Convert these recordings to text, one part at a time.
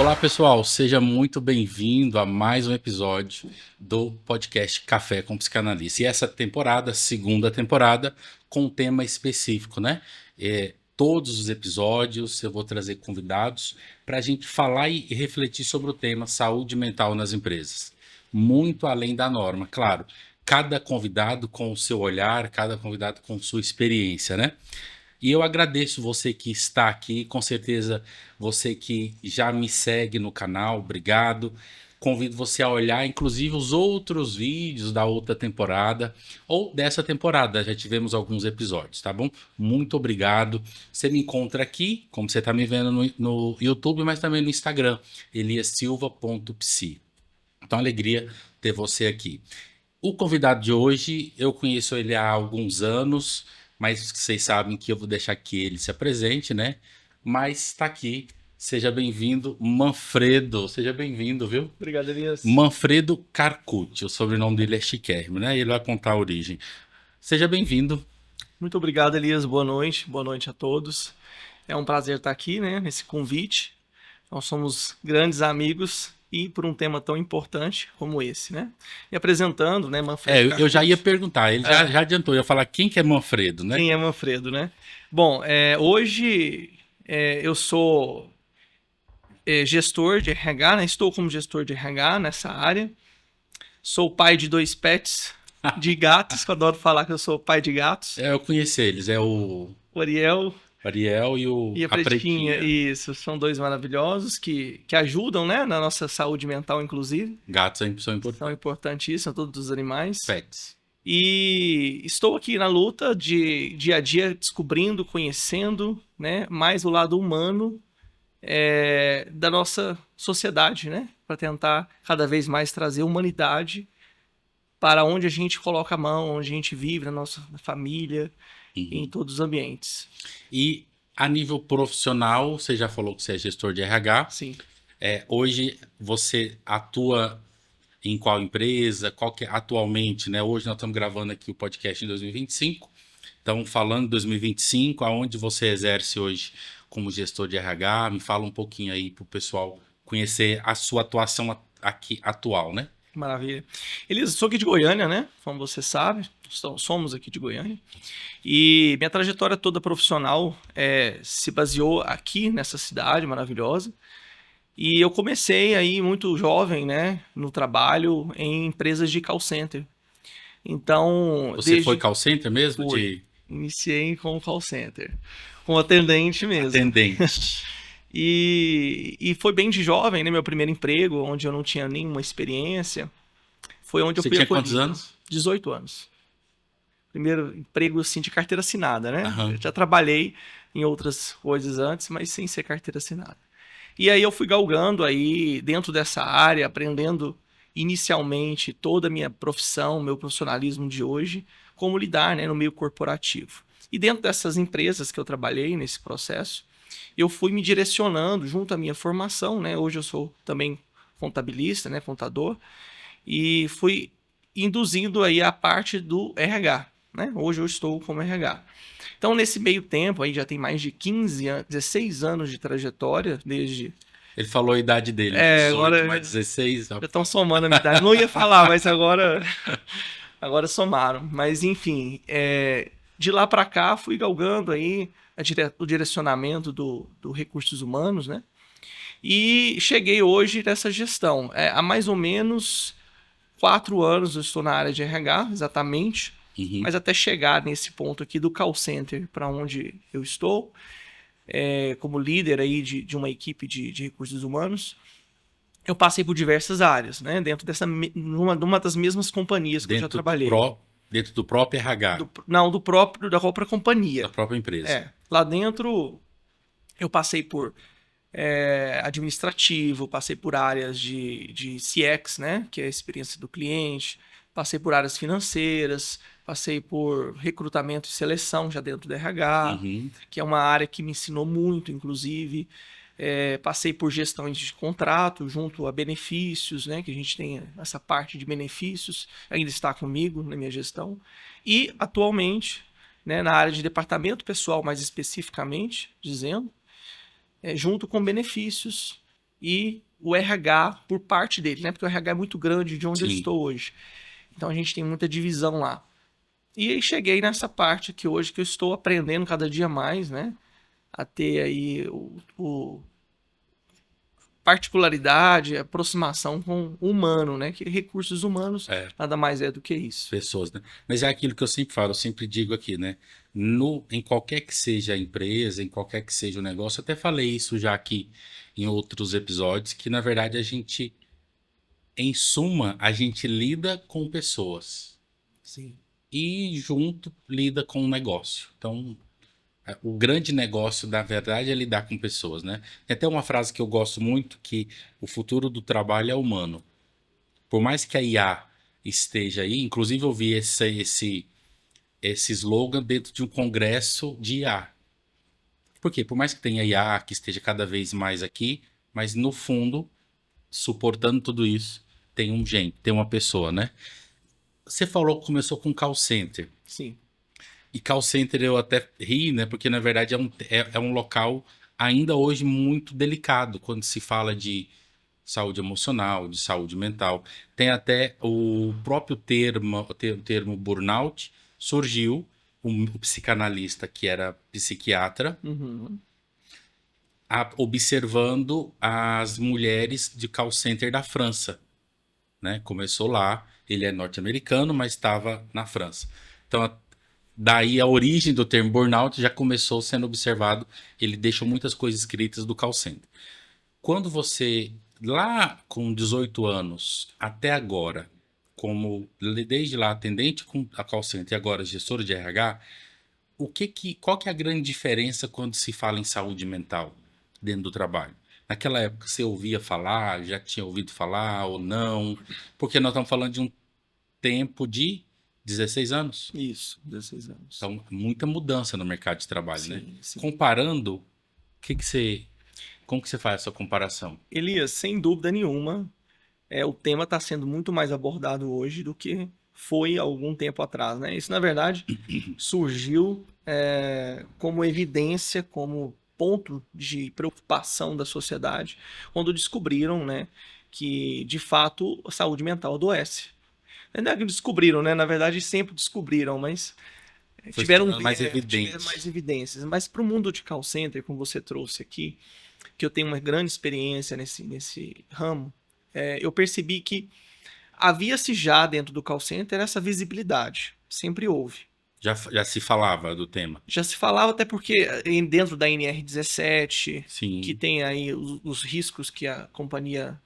Olá, pessoal, seja muito bem-vindo a mais um episódio do podcast Café com Psicanalista. E essa temporada, segunda temporada, com um tema específico, né? Todos os episódios eu vou trazer convidados para a gente falar e refletir sobre o tema saúde mental nas empresas. Muito além da norma, claro. Cada convidado com o seu olhar, cada convidado com sua experiência, né? E eu agradeço você que está aqui, com certeza você que já me segue no canal, obrigado. Convido você a olhar, inclusive, os outros vídeos da outra temporada ou dessa temporada. Já tivemos alguns episódios, tá bom? Muito obrigado. Você me encontra aqui, como você está me vendo no YouTube, mas também no Instagram, eliasilva.psi. Então, alegria ter você aqui. O convidado de hoje, eu conheço ele há alguns anos, mas vocês sabem que eu vou deixar que ele se apresente, né? Mas está aqui. Seja bem-vindo, Manfredo. Seja bem-vindo, viu? Obrigado, Elias. Manfredo Carcucci. O sobrenome dele é chiquérrimo, né? Ele vai contar a origem. Seja bem-vindo. Muito obrigado, Elias. Boa noite a todos. É um prazer estar aqui, né, nesse convite. Nós somos grandes amigos e por um tema tão importante como esse, né? E apresentando, né, Manfredo Eu já Carcucci. ia perguntar, ele já adiantou, eu ia falar quem que é Manfredo, né? Quem é Manfredo, né? Bom, hoje eu sou gestor de RH, né? Estou como gestor de RH nessa área. Sou pai de 2 pets, de gatos, que eu adoro falar que eu sou pai de gatos. Eu conheci eles, é o O Ariel Ariel e a a Pretinha, Pretinha. isso, são 2 maravilhosos que ajudam, né, na nossa saúde mental, inclusive. Gatos são São importantes. importantíssimos, todos os animais. Pets. E estou aqui na luta de dia a dia descobrindo, conhecendo, né, mais o lado humano da nossa sociedade, né, para tentar cada vez mais trazer humanidade para onde a gente coloca a mão, onde a gente vive, na nossa família, em todos os ambientes. E a nível profissional, você já falou que você é gestor de RH. Sim. Hoje você atua em qual empresa? Qual que é atualmente, né? Hoje nós estamos gravando aqui o podcast em 2025. Então, falando de 2025, aonde você exerce hoje como gestor de RH? Me fala um pouquinho aí para o pessoal conhecer a sua atuação aqui atual, né? Maravilha. Elias, sou aqui de Goiânia, né? Como você sabe, somos aqui de Goiânia. E minha trajetória toda profissional se baseou aqui nessa cidade maravilhosa. E eu comecei aí muito jovem, né? No trabalho em empresas de call center. Então, Você foi call center mesmo? Iniciei como call center, como atendente mesmo. Atendente. E foi bem de jovem, né? Meu primeiro emprego, onde eu não tinha nenhuma experiência. Foi onde Você eu fui tinha quantos anos? 18 anos. Primeiro emprego, assim, de carteira assinada, né? Aham. Eu já trabalhei em outras coisas antes, mas sem ser carteira assinada. E aí eu fui galgando aí dentro dessa área, aprendendo inicialmente toda a minha profissão, meu profissionalismo de hoje, como lidar, né, no meio corporativo. E dentro dessas empresas que eu trabalhei nesse processo, eu fui me direcionando junto à minha formação, né? Hoje eu sou também contabilista, né, contador, e fui induzindo aí a parte do RH, né? Hoje eu estou como RH. Então, nesse meio tempo, aí já tem mais de 15 anos, 16 anos de trajetória, desde... Ele falou a idade dele, 18, agora mais 16. já estão somando a minha idade. Não ia falar, mas agora somaram. Mas, enfim, de lá para cá, fui galgando aí o direcionamento do recursos humanos, né? E cheguei hoje nessa gestão. Há mais ou menos 4 anos eu estou na área de RH, exatamente. Uhum. Mas até chegar nesse ponto aqui do call center, para onde eu estou, como líder aí de uma equipe de recursos humanos, eu passei por diversas áreas, né? Dentro numa das mesmas companhias que eu já trabalhei. Dentro do próprio RH? Da própria companhia. Da própria empresa. Lá dentro eu passei por administrativo, passei por áreas de CX, né? Que é a experiência do cliente, passei por áreas financeiras, passei por recrutamento e seleção já dentro do RH, que é uma área que me ensinou muito, inclusive. Passei por gestão de contrato junto a benefícios, né? Que a gente tem essa parte de benefícios, ainda está comigo na minha gestão. E atualmente, né, na área de departamento pessoal, mais especificamente, dizendo, junto com benefícios, e o RH por parte dele, né? Porque o RH é muito grande de onde eu Sim. estou hoje. Então a gente tem muita divisão lá. E aí cheguei nessa parte que hoje que eu estou aprendendo cada dia mais, né? A ter aí particularidade, aproximação com o humano, né? Que recursos humanos É. nada mais é do que isso. Pessoas, né? Mas é aquilo que eu sempre falo, eu sempre digo aqui, né? Em qualquer que seja a empresa, em qualquer que seja o negócio, eu até falei isso já aqui em outros episódios, que na verdade em suma, a gente lida com pessoas Sim. e junto lida com o negócio. Então, o grande negócio, na verdade, é lidar com pessoas, né? Tem até uma frase que eu gosto muito, que o futuro do trabalho é humano. Por mais que a IA esteja aí, inclusive eu vi esse slogan dentro de um congresso de IA. Por quê? Por mais que tenha IA que esteja cada vez mais aqui, mas no fundo, suportando tudo isso, tem um gente, tem uma pessoa, né? Você falou que começou com call center. Sim. E call center eu até ri, né? Porque na verdade é um local ainda hoje muito delicado quando se fala de saúde emocional, de saúde mental. Tem até o próprio termo burnout surgiu, o psicanalista que era psiquiatra, Uhum. observando as mulheres de call center da França, né? Começou lá, ele é norte-americano, mas estava na França. Então, daí a origem do termo burnout já começou sendo observado, ele deixou muitas coisas escritas do call center. Quando você, lá com 18 anos até agora, como desde lá atendente com a call center e agora gestora de RH, qual que é a grande diferença quando se fala em saúde mental dentro do trabalho? Naquela época você ouvia falar, já tinha ouvido falar ou não? Porque nós estamos falando de um tempo de 16 anos. Isso, 16 anos. Então, muita mudança no mercado de trabalho, né? Sim, sim. Comparando, como que você faz essa comparação? Elias, sem dúvida nenhuma, o tema está sendo muito mais abordado hoje do que foi há algum tempo atrás, né? Isso, na verdade, surgiu como evidência, como ponto de preocupação da sociedade, quando descobriram, né, que, de fato, a saúde mental adoece. Não é que descobriram, né? Na verdade, sempre descobriram, mas Foi se tornando mais tiveram evidente. mais evidências. Mas para o mundo de call center, como você trouxe aqui, que eu tenho uma grande experiência nesse ramo, eu percebi que havia-se já dentro do call center essa visibilidade. Sempre houve. Já se falava do tema. Já se falava até porque dentro da NR17, Sim. que tem aí os riscos que a companhia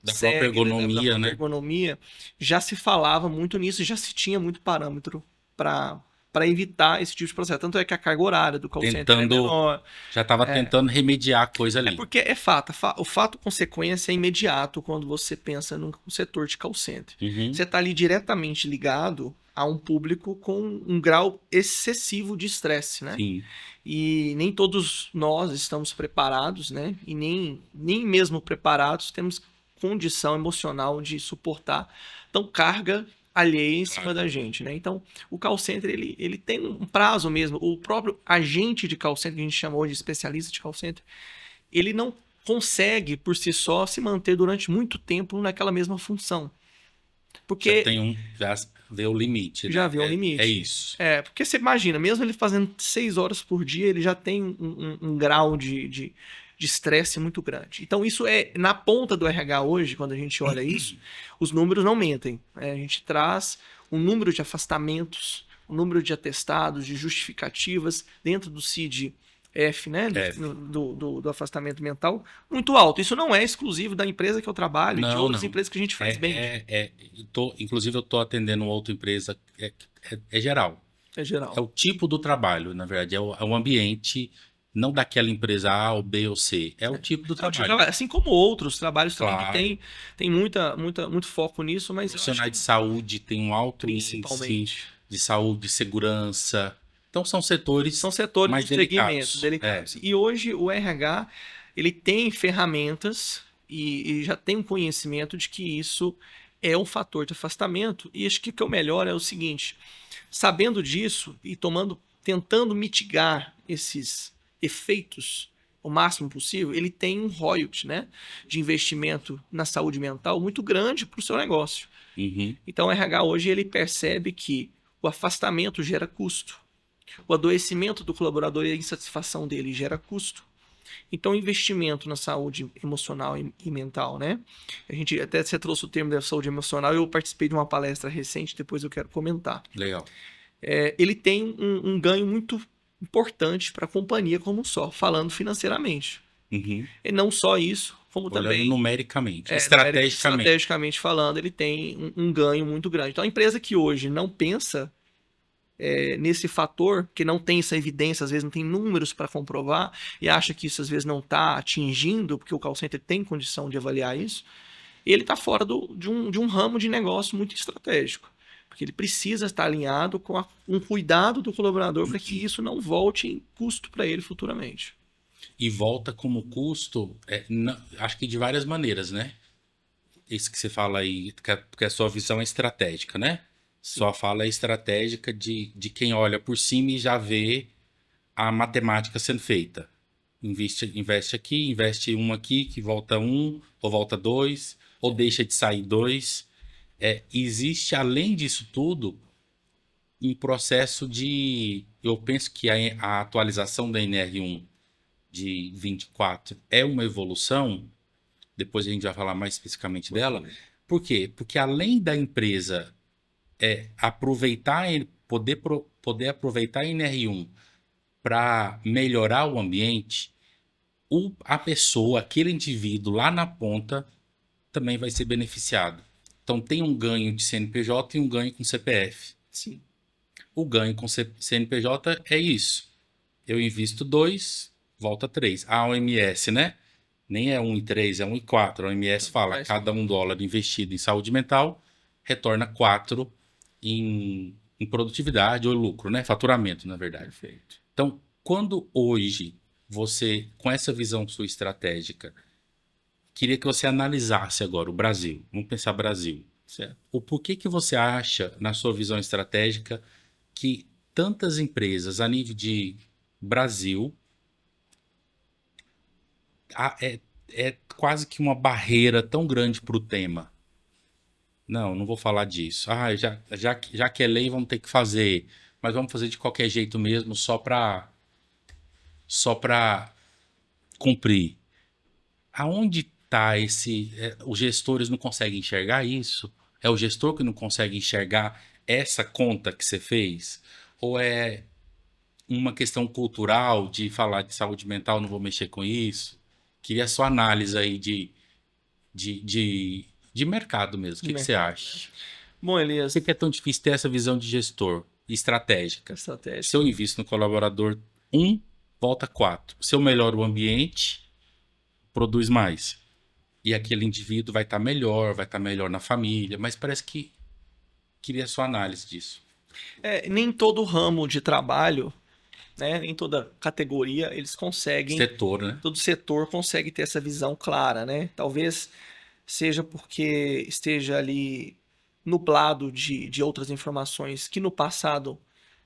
Da segue, própria ergonomia, da própria né? ergonomia, já se falava muito nisso, já se tinha muito parâmetro para evitar esse tipo de processo. Tanto é que a carga horária do call center é menor. Já estava tentando remediar a coisa ali. Porque é fato, o fato consequência é imediato quando você pensa num setor de call center. Uhum. Você está ali diretamente ligado a um público com um grau excessivo de estresse, né? Sim. E nem todos nós estamos preparados, né? E nem mesmo preparados temos condição emocional de suportar tão carga alheia em cima da gente, né? Então, o call center, ele tem um prazo mesmo. O próprio agente de call center, que a gente chamou de especialista de call center, ele não consegue, por si só, se manter durante muito tempo naquela mesma função. Porque Já vê o limite, né? já vê o limite. É isso. Porque você imagina, mesmo ele fazendo 6 horas por dia, ele já tem um grau de estresse muito grande. Então, isso na ponta do RH hoje, quando a gente olha isso, os números não mentem. A gente traz um número de afastamentos, um número de atestados, de justificativas dentro do CID-F, né? Do afastamento mental, muito alto. Isso não é exclusivo da empresa que eu trabalho e de outras empresas que a gente faz bem. Inclusive, eu estou atendendo uma outra empresa, é geral. É geral. É o tipo do trabalho, na verdade. É o ambiente, não daquela empresa A ou B ou C. É o tipo do trabalho. Assim como outros trabalhos também Claro. que tem muito foco nisso, mas Profissionais de saúde tem um alto índice de saúde, segurança. Então são setores mais de segmentos delicados. E hoje o RH ele tem ferramentas e já tem um conhecimento de que isso é um fator de afastamento. E acho que o que é o melhor é o seguinte: sabendo disso e tentando mitigar esses efeitos o máximo possível, ele tem um royalty, né, de investimento na saúde mental muito grande para o seu negócio. Uhum. Então, o RH hoje ele percebe que o afastamento gera custo. O adoecimento do colaborador e a insatisfação dele gera custo. Então, o investimento na saúde emocional e mental, né? A gente até você trouxe o termo da saúde emocional, eu participei de uma palestra recente, depois eu quero comentar. Legal. Ele tem um ganho muito importante para a companhia como só, falando financeiramente. Uhum. E não só isso, como Olhando também numericamente, estrategicamente. estrategicamente falando, ele tem um ganho muito grande. Então, a empresa que hoje não pensa nesse fator, que não tem essa evidência, às vezes não tem números para comprovar, e acha que isso às vezes não está atingindo, porque o call center tem condição de avaliar isso, ele está fora de um ramo de negócio muito estratégico. Porque ele precisa estar alinhado com um cuidado do colaborador para que isso não volte em custo para ele futuramente. E volta como custo, acho que de várias maneiras, né? Isso que você fala aí, que a sua visão é estratégica, né? Sua fala é estratégica de quem olha por cima e já vê a matemática sendo feita. Investe aqui, investe um aqui, que volta um, ou volta dois, ou deixa de sair dois. Existe, além disso tudo, um processo de... Eu penso que a atualização da NR1 de 24 é uma evolução, depois a gente vai falar mais especificamente dela. Por quê? Porque além da empresa aproveitar, poder aproveitar a NR1 para melhorar o ambiente, a pessoa, aquele indivíduo lá na ponta, também vai ser beneficiado. Então tem um ganho de CNPJ e um ganho com CPF. Sim. O ganho com CNPJ é isso. Eu invisto 2, volta 3. A OMS, né? Nem é 1,3, é 1,4. A OMS fala que cada $1 investido em saúde mental retorna 4 em produtividade ou lucro, né? Faturamento, na verdade. Perfeito. Então, quando hoje você, com essa visão sua estratégica, queria que você analisasse agora o Brasil. Vamos pensar Brasil. Certo. O porquê que você acha, na sua visão estratégica, que tantas empresas a nível de Brasil é quase que uma barreira tão grande para o tema? Não vou falar disso. Já que é lei, vamos ter que fazer. Mas vamos fazer de qualquer jeito mesmo, só para cumprir. Aonde está esse... os gestores não conseguem enxergar isso? É o gestor que não consegue enxergar essa conta que você fez? Ou é uma questão cultural de falar de saúde mental, não vou mexer com isso? Queria sua análise aí de mercado mesmo. O que você acha? Bom, Elias... Por que é tão difícil ter essa visão de gestor estratégica? Se eu invisto no colaborador 1, volta 4. Se eu melhoro o ambiente, produz mais. E aquele indivíduo vai estar melhor na família, mas parece que queria sua análise disso. Nem todo ramo de trabalho, né, nem toda categoria, eles conseguem... Setor, né? Todo setor consegue ter essa visão clara, né? Talvez seja porque esteja ali nublado de outras informações que no passado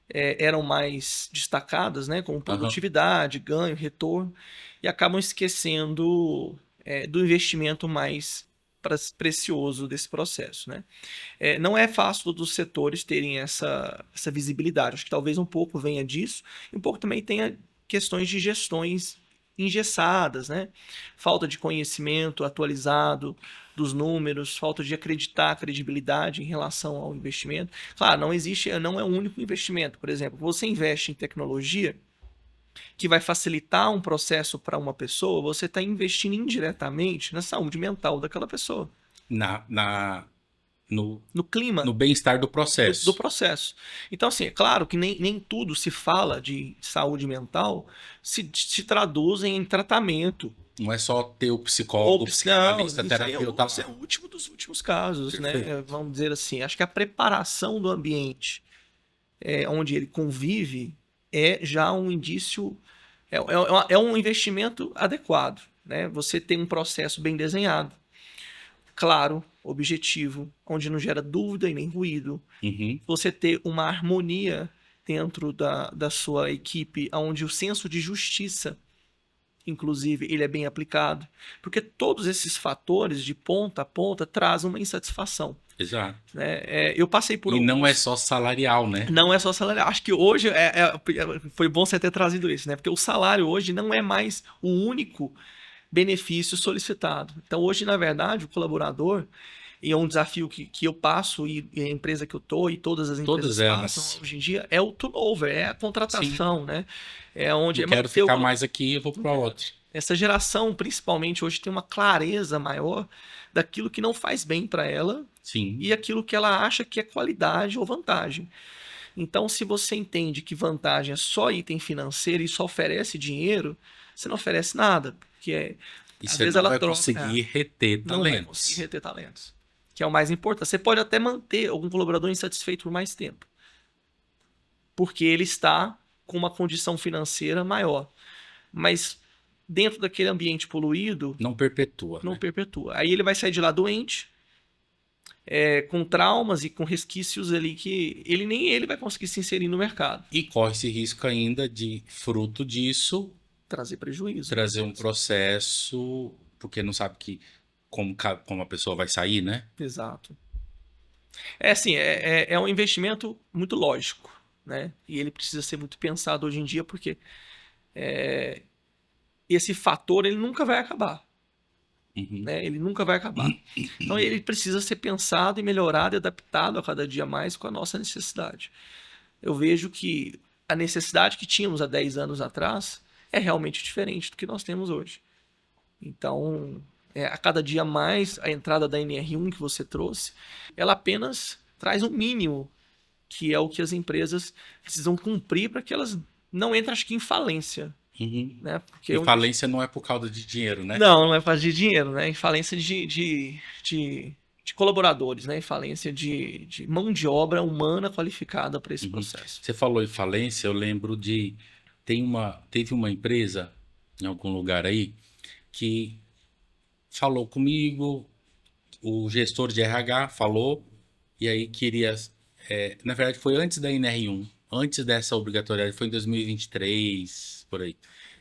eram mais destacadas, né? Como produtividade, ganho, retorno, e acabam esquecendo do investimento mais precioso desse processo, né? Não é fácil todos os setores terem essa visibilidade. Acho que talvez um pouco venha disso, e um pouco também tenha questões de gestões engessadas, né? Falta de conhecimento atualizado dos números, falta de acreditar, credibilidade em relação ao investimento. Claro, não é um único investimento. Por exemplo, você investe em tecnologia que vai facilitar um processo para uma pessoa, você está investindo indiretamente na saúde mental daquela pessoa. No clima. No bem-estar do processo. Do processo. Então, assim, é claro que nem tudo se fala de saúde mental se traduzem em tratamento. Não é só ter o psicólogo, o psicanalista, terapeuta. Isso é o último dos últimos casos, né? Vamos dizer assim. Acho que a preparação do ambiente onde ele convive é já um indício, é um investimento adequado, né? Você tem um processo bem desenhado, claro, objetivo, onde não gera dúvida e nem ruído. Você ter uma harmonia dentro da sua equipe, onde o senso de justiça inclusive, ele é bem aplicado, porque todos esses fatores de ponta a ponta trazem uma insatisfação, Exato. né? Eu passei por E não é alguns... só salarial, né? Não é só salário. Acho que hoje foi bom você ter trazido isso, né? Porque o salário hoje não é mais o único benefício solicitado. Então, hoje, na verdade, o colaborador, e é um desafio que eu passo, e a empresa que eu estou, e todas as Todas empresas passam elas. hoje em dia, é o turnover, é a Sim. contratação, né? É onde Não é quero manter o ficar mais aqui, eu vou para outro. essa geração, principalmente hoje, tem uma clareza maior daquilo que não faz bem para ela Sim. e aquilo que ela acha que é qualidade ou vantagem. Então, se você entende que vantagem é só item financeiro e só oferece dinheiro, você não oferece nada, porque E às você vezes não ela vai troca, conseguir reter não vai conseguir talentos. reter talentos, que é o mais importante. Você pode até manter algum colaborador insatisfeito por mais tempo, porque ele está com uma condição financeira maior, mas dentro daquele ambiente poluído, Não perpetua, não né? perpetua. Aí ele vai sair de lá doente, com traumas e com resquícios ali que ele nem ele vai conseguir se inserir no mercado. E corre esse risco ainda de, fruto disso, Trazer prejuízo. trazer um processo, porque não sabe que como a pessoa vai sair, né? Exato. É assim, é um investimento muito lógico, né? E ele precisa ser muito pensado hoje em dia, porque esse fator ele nunca vai acabar, Uhum. né? Ele nunca vai acabar. Então ele precisa ser pensado e melhorado e adaptado a cada dia mais com a nossa necessidade. Eu vejo que a necessidade que tínhamos há 10 anos atrás é realmente diferente do que nós temos hoje. Então, a cada dia mais, a entrada da NR1 que você trouxe, ela apenas traz um mínimo, que é o que as empresas precisam cumprir para que elas não entrem, acho que, em falência. Uhum. Né? Porque E falência não é por causa de dinheiro, né? não é falta de dinheiro, né? Em falência de colaboradores, né? Em falência de mão de obra humana qualificada para esse Uhum. processo. Você falou em falência, eu lembro de... Teve uma empresa em algum lugar aí que falou comigo, o gestor de RH falou, e aí queria... na verdade, foi antes da NR1, antes dessa obrigatoriedade, foi em 2023, por aí.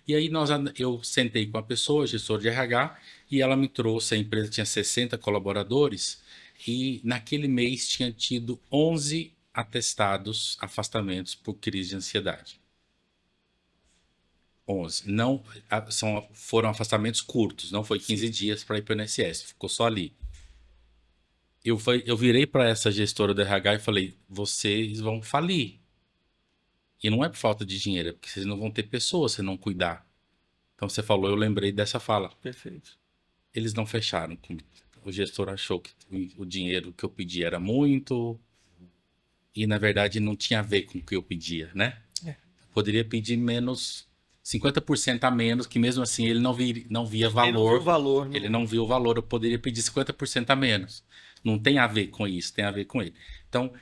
E aí eu sentei com a pessoa, gestor de RH, e ela me trouxe, a empresa tinha 60 colaboradores, e naquele mês tinha tido 11 atestados, afastamentos por crise de ansiedade. 11. Não, foram afastamentos curtos, não foi 15 dias para ir para o INSS, ficou só ali. Eu virei para essa gestora do RH e falei: vocês vão falir. E não é por falta de dinheiro, é porque vocês não vão ter pessoas se não cuidar. Então você falou, eu lembrei dessa fala. Perfeito. Eles não fecharam comigo. O gestor achou que o dinheiro que eu pedi era muito e na verdade não tinha a ver com o que eu pedia, né? Poderia pedir menos, 50% a menos, que mesmo assim ele não via Ele não viu valor. o valor. Ele não viu o valor, eu poderia pedir 50% a menos. Não tem a ver com isso, tem a ver com ele. Então,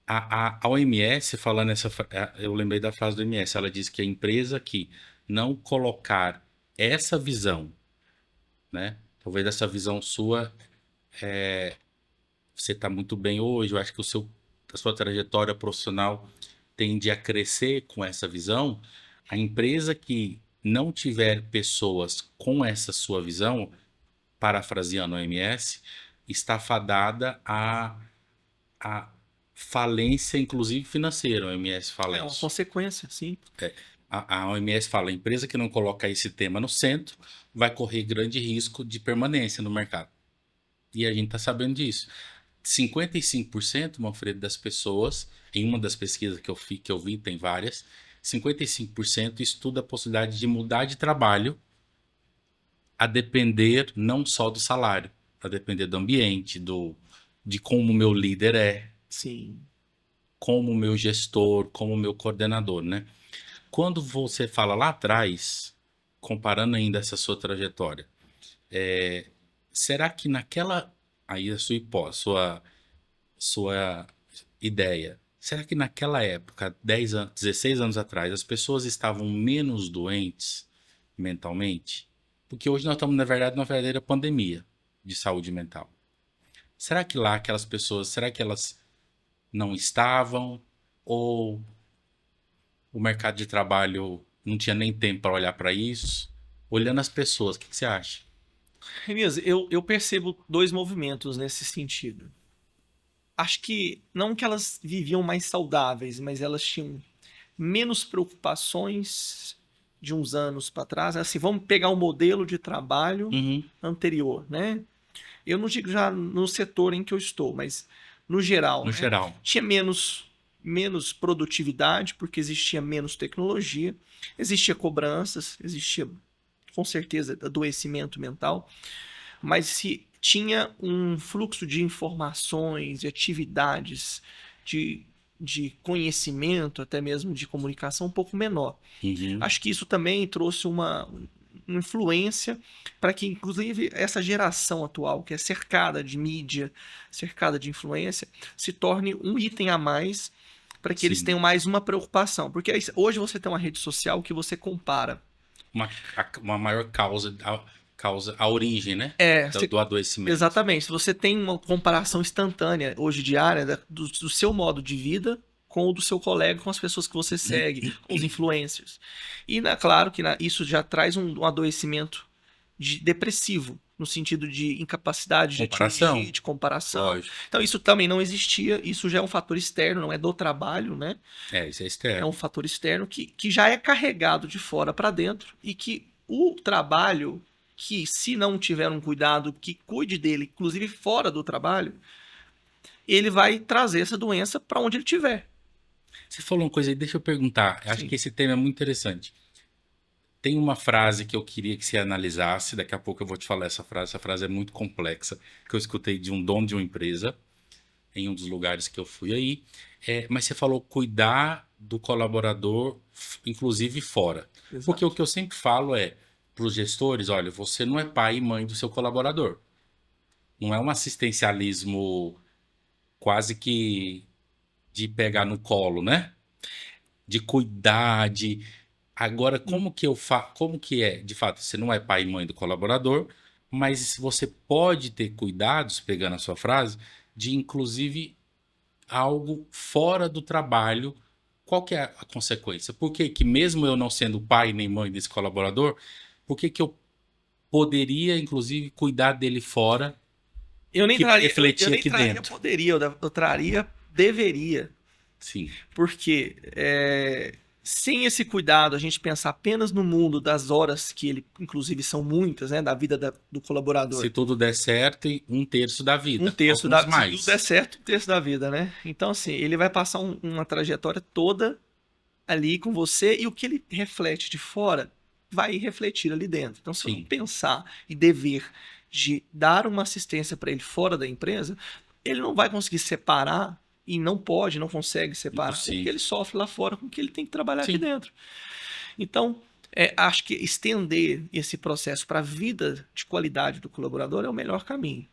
a OMS, falando eu lembrei da frase do OMS, ela diz que a empresa que não colocar essa visão, né? Talvez essa visão sua, você está muito bem hoje, eu acho que a sua trajetória profissional tende a crescer com essa visão. A empresa que não tiver pessoas com essa sua visão, parafraseando a OMS, está fadada a falência, inclusive financeira. A OMS fala É uma isso. consequência, sim. A OMS fala: a empresa que não coloca esse tema no centro vai correr grande risco de permanência no mercado. E a gente está sabendo disso. 55%, Manfredo, das pessoas, em uma das pesquisas que eu vi, tem várias, 55% estuda a possibilidade de mudar de trabalho a depender não só do salário, a depender do ambiente, de como o meu líder é, Sim. como o meu gestor, como o meu coordenador, né? Quando você fala lá atrás, comparando ainda essa sua trajetória, será que naquela... Aí a sua ideia. Será que naquela época, 10 anos, 16 anos atrás, as pessoas estavam menos doentes mentalmente? Porque hoje nós estamos, na verdade, numa verdadeira pandemia de saúde mental. Será que lá aquelas pessoas, será que elas não estavam? Ou o mercado de trabalho não tinha nem tempo para olhar para isso? olhando as pessoas, o que você acha? Elias, eu percebo dois movimentos nesse sentido. Acho que não que elas viviam mais saudáveis, mas elas tinham menos preocupações de uns anos para trás. Assim, vamos pegar um modelo de trabalho Uhum, anterior, né? Eu não digo já no setor em que eu estou, mas no geral, no né? geral. Tinha menos produtividade, porque existia menos tecnologia, existia cobranças, existia com certeza adoecimento mental, mas se tinha um fluxo de informações, de atividades, de, de conhecimento, até mesmo de comunicação um pouco menor. Uhum. Acho que isso também trouxe uma influência para que, inclusive, essa geração atual, que é cercada de mídia, cercada de influência, se torne um item a mais para que eles Sim. tenham mais uma preocupação. Porque hoje você tem uma rede social que você compara. Uma maior causa, a origem, né? É, Do adoecimento. exatamente. Se você tem uma comparação instantânea, hoje diária, do seu modo de vida com o do seu colega, com as pessoas que você segue, com os influencers. E, claro, que isso já traz um adoecimento depressivo, no sentido de incapacidade de Comparação. atingir, de comparação. Lógico. Então, isso também não existia, isso já é um fator externo, não é do trabalho, né? Isso é É externo. um fator externo que já é carregado de fora para dentro e que o trabalho, que se não tiver um cuidado que cuide dele, inclusive fora do trabalho, ele vai trazer essa doença para onde ele estiver. Você falou uma coisa aí, deixa eu perguntar. Acho Sim. que esse tema é muito interessante. Tem uma frase que eu queria que você analisasse, daqui a pouco eu vou te falar essa frase. Essa frase é muito complexa, que eu escutei de um dono de uma empresa, em um dos lugares que eu fui aí. Mas você falou cuidar do colaborador, inclusive fora. Porque o Exato. que eu sempre falo é para os gestores, olha, você não é pai e mãe do seu colaborador. Não é um assistencialismo quase que de pegar no colo, né? De cuidar, de... Agora, como que é? De fato, você não é pai e mãe do colaborador, mas você pode ter cuidados, pegando a sua frase, de inclusive algo fora do trabalho. Qual que é a consequência? Por que que mesmo eu não sendo pai nem mãe desse colaborador, por que que eu poderia, inclusive, cuidar dele fora Eu nem que vai traria, eu refletir nem aqui traria dentro? poderia, eu traria deveria. Sim. Porque sem esse cuidado, a gente pensar apenas no mundo das horas, que ele, inclusive, são muitas, né, da vida do Se colaborador. tudo der certo, um terço da Um vida. terço Alguns se tudo der mais. certo, um terço da vida, né? Então, assim, ele vai passar uma trajetória toda ali com você e o que ele reflete de fora vai refletir ali dentro. Então, se eu não Sim. pensar e dever de dar uma assistência para ele fora da empresa, ele não vai conseguir separar e não pode, não consegue separar o que Impossível. ele sofre lá fora com o que ele tem que trabalhar aqui Sim. dentro. Então, acho que estender esse processo para a vida de qualidade do colaborador é o melhor caminho.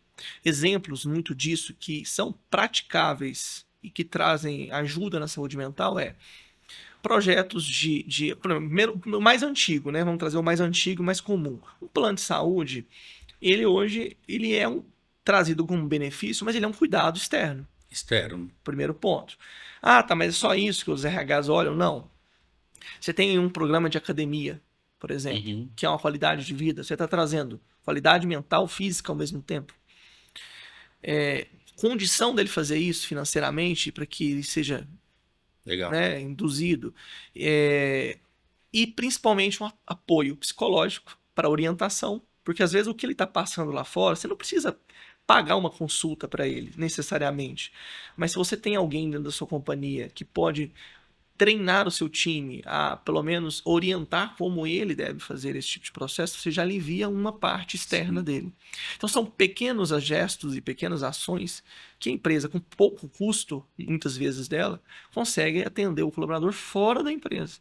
Exemplos muito disso que são praticáveis e que trazem ajuda na saúde mental projetos primeiro, o mais antigo, né? Vamos trazer o mais antigo, mais comum. O plano de saúde, ele hoje ele é trazido como benefício, mas ele é um cuidado externo. Externo. Primeiro ponto. Ah, tá, mas é só isso que os RHs olham? Não. Você tem um programa de academia, por exemplo, Uhum. que é uma qualidade de vida. Você está trazendo qualidade mental, física ao mesmo tempo. Condição dele fazer isso financeiramente para que ele seja Legal. induzido. E principalmente um apoio psicológico para orientação, porque às vezes o que ele está passando lá fora, você não precisa pagar uma consulta para ele, necessariamente. Mas se você tem alguém dentro da sua companhia que pode treinar o seu time a, pelo menos, orientar como ele deve fazer esse tipo de processo, você já alivia uma parte externa dele. Então são pequenos gestos e pequenas ações que a empresa, com pouco custo, muitas vezes dela, consegue atender o colaborador fora da empresa.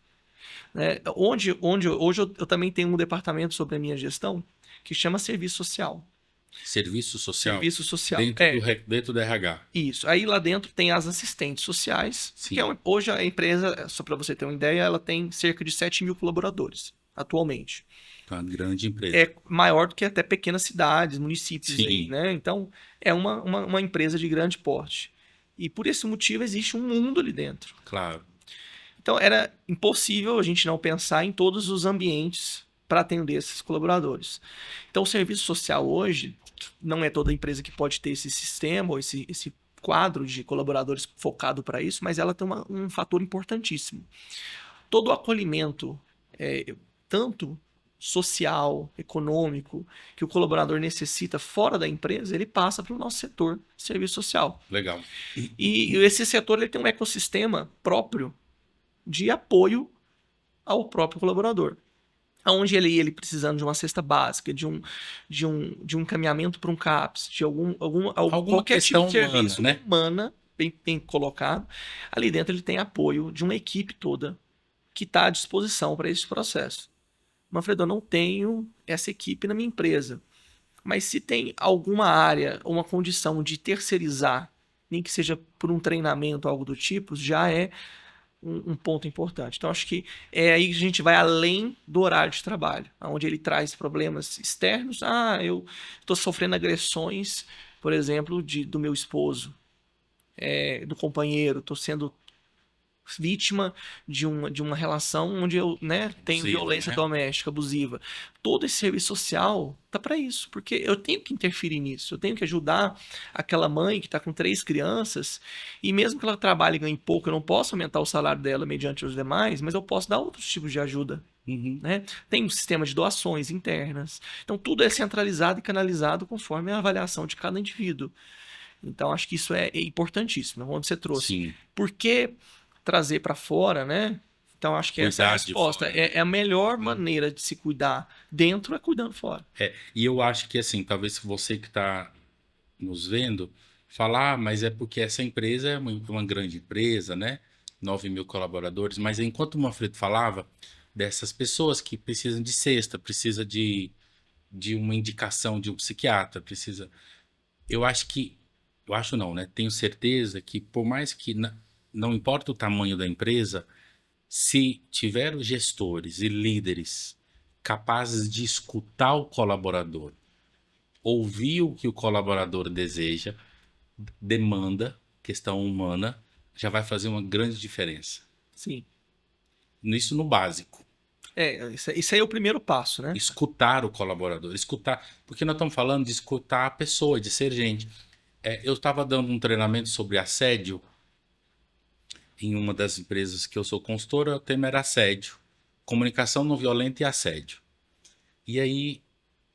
Onde hoje eu também tenho um departamento sobre a minha gestão que chama Serviço Social. Serviço social. Serviço social. Dentro do RH. Isso. Aí lá dentro tem as assistentes sociais. Sim. Que hoje a empresa, só para você ter uma ideia, ela tem cerca de 7 mil colaboradores atualmente. Uma grande empresa. É maior do que até pequenas cidades, municípios. Sim. Aí, né? Então é uma empresa de grande porte. E por esse motivo existe um mundo ali dentro. Claro. Então era impossível a gente não pensar em todos os ambientes para atender esses colaboradores. Então, o serviço social hoje, não é toda empresa que pode ter esse sistema ou esse quadro de colaboradores focado para isso, mas ela tem um fator importantíssimo. Todo o acolhimento, tanto social, econômico, que o colaborador necessita fora da empresa, ele passa para o nosso setor de serviço social. Legal. E esse setor ele tem um ecossistema próprio de apoio ao próprio colaborador. Onde ele precisando de uma cesta básica, de um encaminhamento para um CAPS, de alguma qualquer questão tipo de serviço humana, né? humana, bem colocado, ali dentro ele tem apoio de uma equipe toda que está à disposição para esse processo. Manfredo, eu não tenho essa equipe na minha empresa, mas se tem alguma área ou uma condição de terceirizar, nem que seja por um treinamento, algo do tipo, já é um ponto importante. Então, acho que é aí que a gente vai além do horário de trabalho, onde ele traz problemas externos. Eu estou sofrendo agressões, por exemplo, do meu esposo, do companheiro, estou sendo vítima de uma relação onde eu tenho Abusiva, violência né? doméstica, abusiva. Todo esse serviço social tá para isso, porque eu tenho que interferir nisso, eu tenho que ajudar aquela mãe que está com 3 crianças, e mesmo que ela trabalhe e ganhe pouco, eu não posso aumentar o salário dela mediante os demais, mas eu posso dar outros tipos de ajuda. Uhum. Né? Tem um sistema de doações internas. Então, tudo é centralizado e canalizado conforme a avaliação de cada indivíduo. Então, acho que isso é importantíssimo, onde você trouxe. Sim. Por que trazer para fora, né? Então, acho que essa é a Cuidar de resposta. fora. É a melhor maneira de se cuidar dentro é cuidando fora. E eu acho que, assim, talvez você que está nos vendo, falar, mas é porque essa empresa é uma grande empresa, né? 9.000 colaboradores. Mas enquanto o Manfredo falava dessas pessoas que precisam de cesta, precisa de uma indicação de um psiquiatra, precisa... Eu acho não, né? Tenho certeza que por mais que não importa o tamanho da empresa, se tiver os gestores e líderes capazes de escutar o colaborador, ouvir o que o colaborador deseja, demanda, questão humana, já vai fazer uma grande diferença. Sim. Isso no básico. Isso aí é o primeiro passo, né? Escutar o colaborador, escutar, porque nós estamos falando de escutar a pessoa, de ser gente. Eu estava dando um treinamento sobre assédio em uma das empresas que eu sou consultora, o tema era assédio, comunicação não violenta e assédio. E aí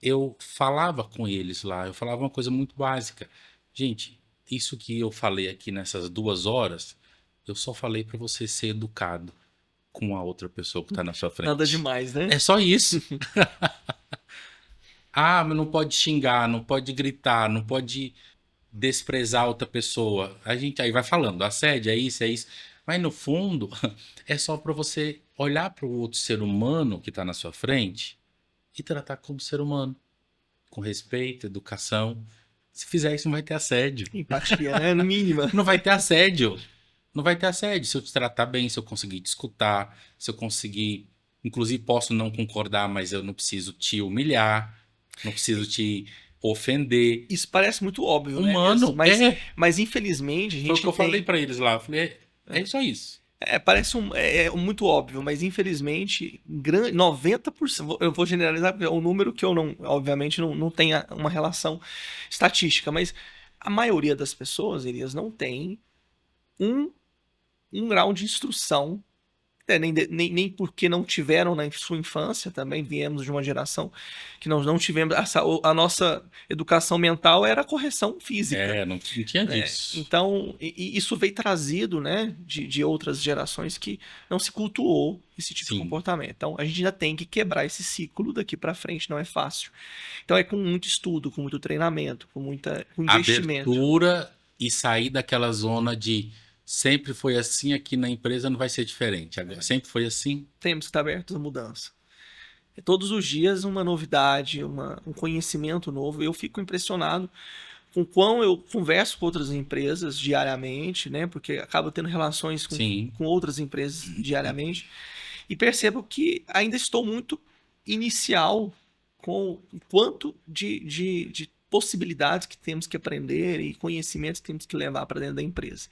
eu falava com eles lá, eu falava uma coisa muito básica. Gente, isso que eu falei aqui nessas 2 horas, eu só falei para você ser educado com a outra pessoa que está na sua frente. Nada demais, né? É só isso. Mas não pode xingar, não pode gritar, não pode desprezar outra pessoa. A gente aí vai falando, assédio, é isso, é isso. Mas no fundo, é só para você olhar para o outro ser humano que está na sua frente e tratar como ser humano, com respeito, educação. Se fizer isso, não vai ter assédio. Empatia, né? No mínimo. Não vai ter assédio. Não vai ter assédio. Se eu te tratar bem, se eu conseguir te escutar, se eu conseguir... Inclusive, posso não concordar, mas eu não preciso te humilhar, não preciso te ofender. Isso parece muito óbvio, Humano, né? Mas infelizmente a gente Foi o que eu falei pra eles lá. Eu falei, é só isso. Parece muito óbvio, mas infelizmente 90%, eu vou generalizar porque é um número que eu não, obviamente não tem uma relação estatística, mas a maioria das pessoas, Elias, não tem um grau de instrução, nem porque não tiveram na sua infância, também viemos de uma geração que nós não tivemos, a nossa educação mental era correção física. Não tinha disso. Então, isso veio trazido, né, de outras gerações que não se cultuou esse tipo de comportamento. Então, a gente ainda tem que quebrar esse ciclo daqui para frente, não é fácil. Então, é com muito estudo, com muito treinamento, com investimento. Abertura e sair daquela zona de sempre foi assim, aqui na empresa não vai ser diferente. Agora, sempre foi assim. Temos que estar abertos à mudança. Todos os dias uma novidade, um conhecimento novo. Eu fico impressionado com quão eu converso com outras empresas diariamente, né? Porque acabo tendo relações com outras empresas diariamente. E percebo que ainda estou muito inicial com o quanto de possibilidades que temos que aprender e conhecimentos que temos que levar para dentro da empresa.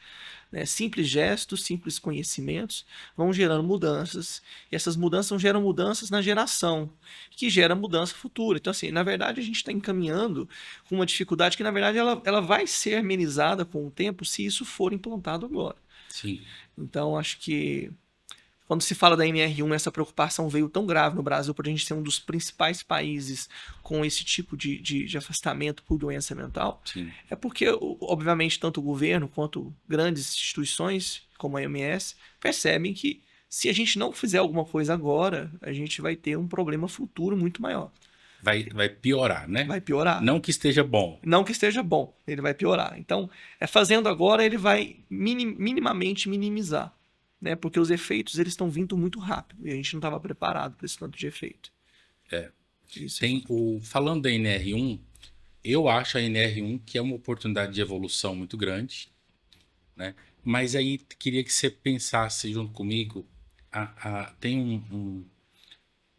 Né? Simples gestos, simples conhecimentos vão gerando mudanças, e essas mudanças geram mudanças na geração, que gera mudança futura. Então, assim, na verdade, a gente está encaminhando com uma dificuldade que, na verdade, ela vai ser amenizada com o tempo se isso for implantado agora. Sim. Então, acho que quando se fala da NR1, essa preocupação veio tão grave no Brasil, por a gente ser um dos principais países com esse tipo de afastamento por doença mental. Sim. É porque, obviamente, tanto o governo quanto grandes instituições, como a OMS, percebem que se a gente não fizer alguma coisa agora, a gente vai ter um problema futuro muito maior. Vai piorar, né? Vai piorar. Não que esteja bom. Não que esteja bom, ele vai piorar. Então, fazendo agora, ele vai minimamente minimizar. Né? Porque os efeitos eles estão vindo muito rápido e a gente não estava preparado para esse tanto de efeito. Isso. Falando da NR1, eu acho a NR1 que é uma oportunidade de evolução muito grande, né? Mas aí queria que você pensasse junto comigo, tem um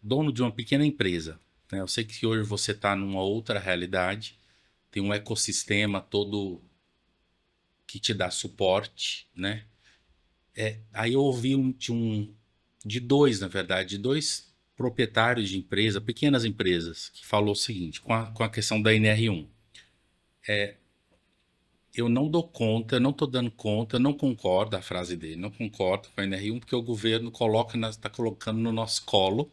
dono de uma pequena empresa, né? Eu sei que hoje você está numa outra realidade, tem um ecossistema todo que te dá suporte, né? Aí eu ouvi de dois proprietários de empresa, pequenas empresas, que falou o seguinte, com a questão da NR1. Eu não dou conta, não estou dando conta, não concordo, a frase dele, não concordo com a NR1, porque o governo está colocando no nosso colo.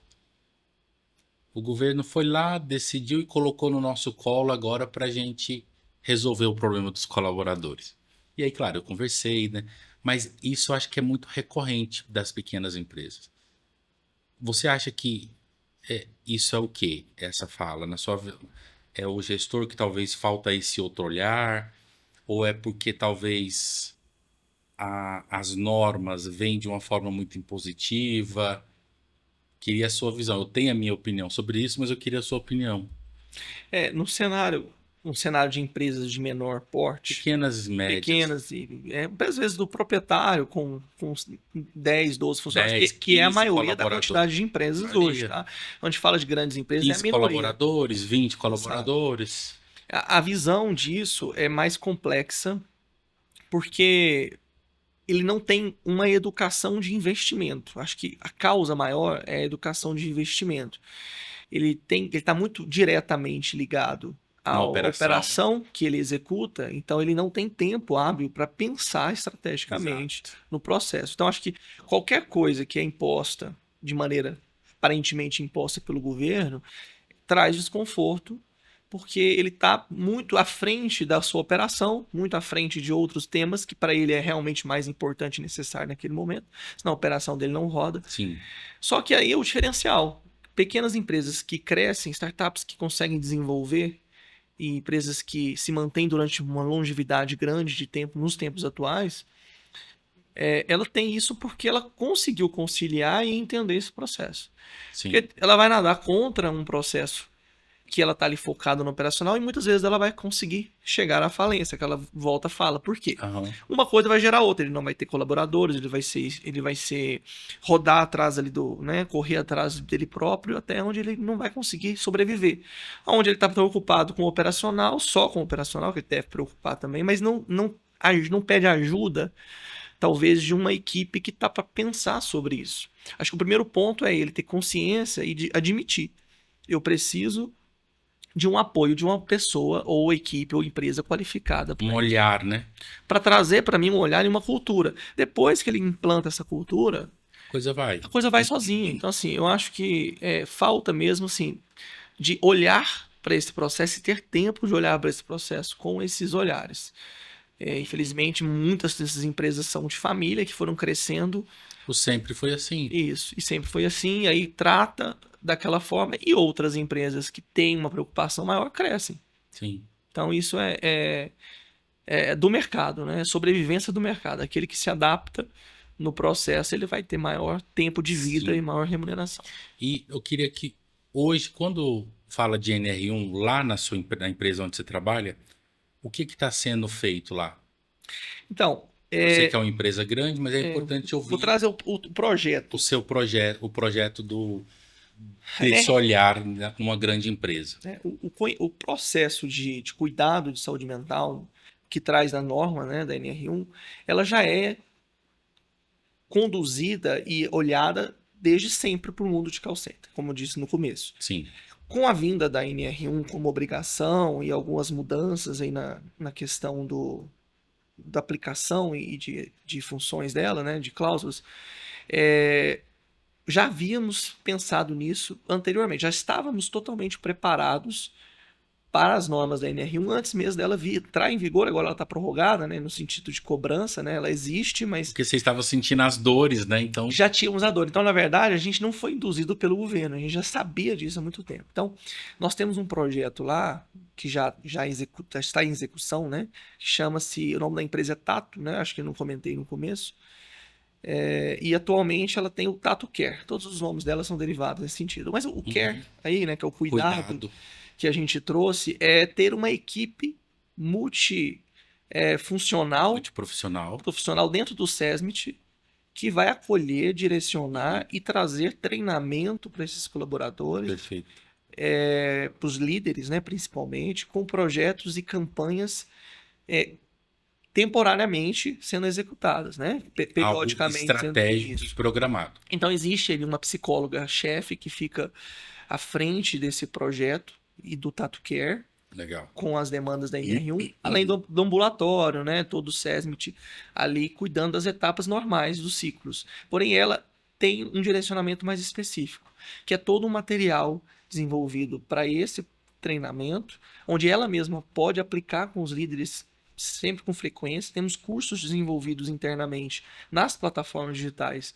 O governo foi lá, decidiu e colocou no nosso colo agora para a gente resolver o problema dos colaboradores. E aí, claro, eu conversei, né? Mas isso eu acho que é muito recorrente das pequenas empresas. Você acha que isso é o quê? Essa fala? É o gestor que talvez falta esse outro olhar? Ou é porque talvez as normas vêm de uma forma muito impositiva? Queria a sua visão. Eu tenho a minha opinião sobre isso, mas eu queria a sua opinião. No cenário de empresas de menor porte, Pequenas e médias. pequenas, às vezes do proprietário com 10, 12 funcionários, 10, que é a 15 maioria da quantidade de empresas hoje. Tá? Quando a gente fala de grandes empresas, 15 é a minoria. colaboradores, 20 colaboradores. A visão disso é mais complexa, porque ele não tem uma educação de investimento. Acho que a causa maior é a educação de investimento. Ele está muito diretamente ligado à operação que ele executa, então ele não tem tempo hábil para pensar estrategicamente no processo. Então, acho que qualquer coisa que é imposta de maneira aparentemente imposta pelo governo traz desconforto, porque ele está muito à frente da sua operação, muito à frente de outros temas que para ele é realmente mais importante e necessário naquele momento, senão a operação dele não roda. Sim. Só que aí é o diferencial. Pequenas empresas que crescem, startups que conseguem desenvolver, e empresas que se mantêm durante uma longevidade grande de tempo nos tempos atuais, ela tem isso porque ela conseguiu conciliar e entender esse processo. Sim. Porque ela vai nadar contra um processo que ela está ali focada no operacional e muitas vezes ela vai conseguir chegar à falência, que ela volta a fala. Por quê? Uma coisa vai gerar outra, ele não vai ter colaboradores, ele vai ser rodar atrás ali correr atrás dele próprio até onde ele não vai conseguir sobreviver. Onde ele está preocupado com o operacional, só com o operacional, que ele deve preocupar também, mas não pede ajuda, talvez, de uma equipe que está para pensar sobre isso. Acho que o primeiro ponto é ele ter consciência e de admitir. Eu preciso de um apoio de uma pessoa ou equipe ou empresa qualificada. Um olhar, né? Para trazer para mim um olhar e uma cultura. Depois que ele implanta essa cultura, a coisa vai sozinha. Então, assim, eu acho que falta mesmo, assim, de olhar para esse processo e ter tempo de olhar para esse processo com esses olhares. Infelizmente, muitas dessas empresas são de família que foram crescendo. Sempre foi assim. Isso, e sempre foi assim. Aí trata daquela forma e outras empresas que têm uma preocupação maior crescem. Sim. Então isso é do mercado, né? É sobrevivência do mercado. Aquele que se adapta no processo, ele vai ter maior tempo de vida. Sim. E maior remuneração. E eu queria que hoje, quando fala de NR1 lá na empresa onde você trabalha, o que está sendo feito lá? Então, eu sei que é uma empresa grande, mas é importante ouvir. Vou trazer o projeto. O projeto do ter esse olhar numa grande empresa. O processo de cuidado de saúde mental que traz na norma, né, da NR1, ela já é conduzida e olhada desde sempre para o mundo de call center, como eu disse no começo. Sim. Com a vinda da NR1 como obrigação e algumas mudanças aí na questão da aplicação e de funções dela, né, de cláusulas, já havíamos pensado nisso anteriormente, já estávamos totalmente preparados para as normas da NR1 antes mesmo dela entrar em vigor. Agora ela está prorrogada, né, no sentido de cobrança, né, ela existe, mas Porque você estava sentindo as dores, né? Então, já tínhamos a dor. Então, na verdade, a gente não foi induzido pelo governo, a gente já sabia disso há muito tempo. Então, nós temos um projeto lá que já está em execução, né, que chama-se, o nome da empresa é Tato, né, acho que eu não comentei no começo. E atualmente ela tem o Tato Care. Todos os nomes dela são derivados nesse sentido. Mas o Care aí, né, que é o cuidado que a gente trouxe, é ter uma equipe multifuncional, multiprofissional dentro do SESMIT, que vai acolher, direcionar e trazer treinamento para esses colaboradores. Perfeito. Para os líderes, né, principalmente, com projetos e campanhas temporariamente sendo executadas, né? Periodicamente. Algo estratégico e programado. Então existe ali uma psicóloga-chefe que fica à frente desse projeto e do Tato Care. Legal. Com as demandas da NR1, além do ambulatório, né? Todo o SESMIT ali cuidando das etapas normais dos ciclos. Porém, ela tem um direcionamento mais específico, que é todo um material desenvolvido para esse treinamento, onde ela mesma pode aplicar com os líderes sempre com frequência. Temos cursos desenvolvidos internamente nas plataformas digitais,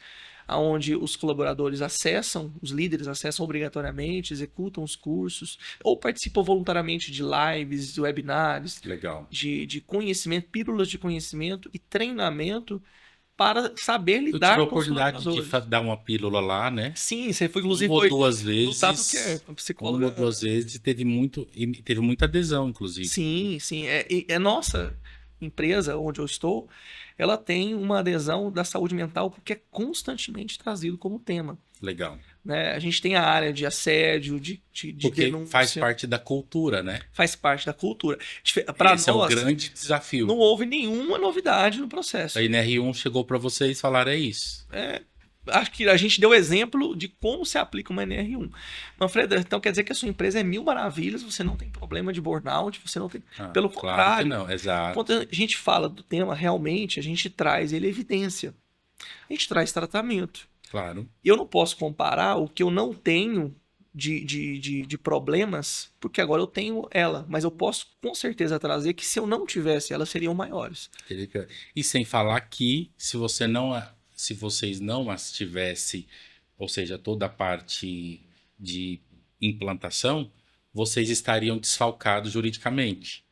onde os colaboradores acessam, os líderes acessam obrigatoriamente, executam os cursos, ou participam voluntariamente de lives, de webinars, legal, de conhecimento, pílulas de conhecimento e treinamento para saber lidar com os colaboradores. Eu tive a oportunidade de dar uma pílula lá, né? Sim, você foi inclusive uma ou duas vezes. Psicóloga. Uma ou duas vezes e teve muita adesão, inclusive. Sim. Nossa empresa, onde eu estou, ela tem uma adesão da saúde mental porque é constantemente trazido como tema. Legal. Né? A gente tem a área de assédio, de porque denúncia. Faz parte da cultura, né? Faz parte da cultura. Para nós, é o grande desafio. Não houve nenhuma novidade no processo. A NR1 chegou para vocês e falaram, é isso. Acho que a gente deu exemplo de como se aplica uma NR1. Manfredo, então quer dizer que a sua empresa é mil maravilhas, você não tem problema de burnout, você não tem... Pelo contrário. Claro que não, exato. Quando a gente fala do tema, realmente, a gente traz ele evidência. A gente traz tratamento. Claro. Eu não posso comparar o que eu não tenho de problemas, porque agora eu tenho ela. Mas eu posso com certeza trazer que se eu não tivesse, elas seriam maiores. E sem falar que se vocês não as tivessem, ou seja, toda a parte de implantação, vocês estariam desfalcados juridicamente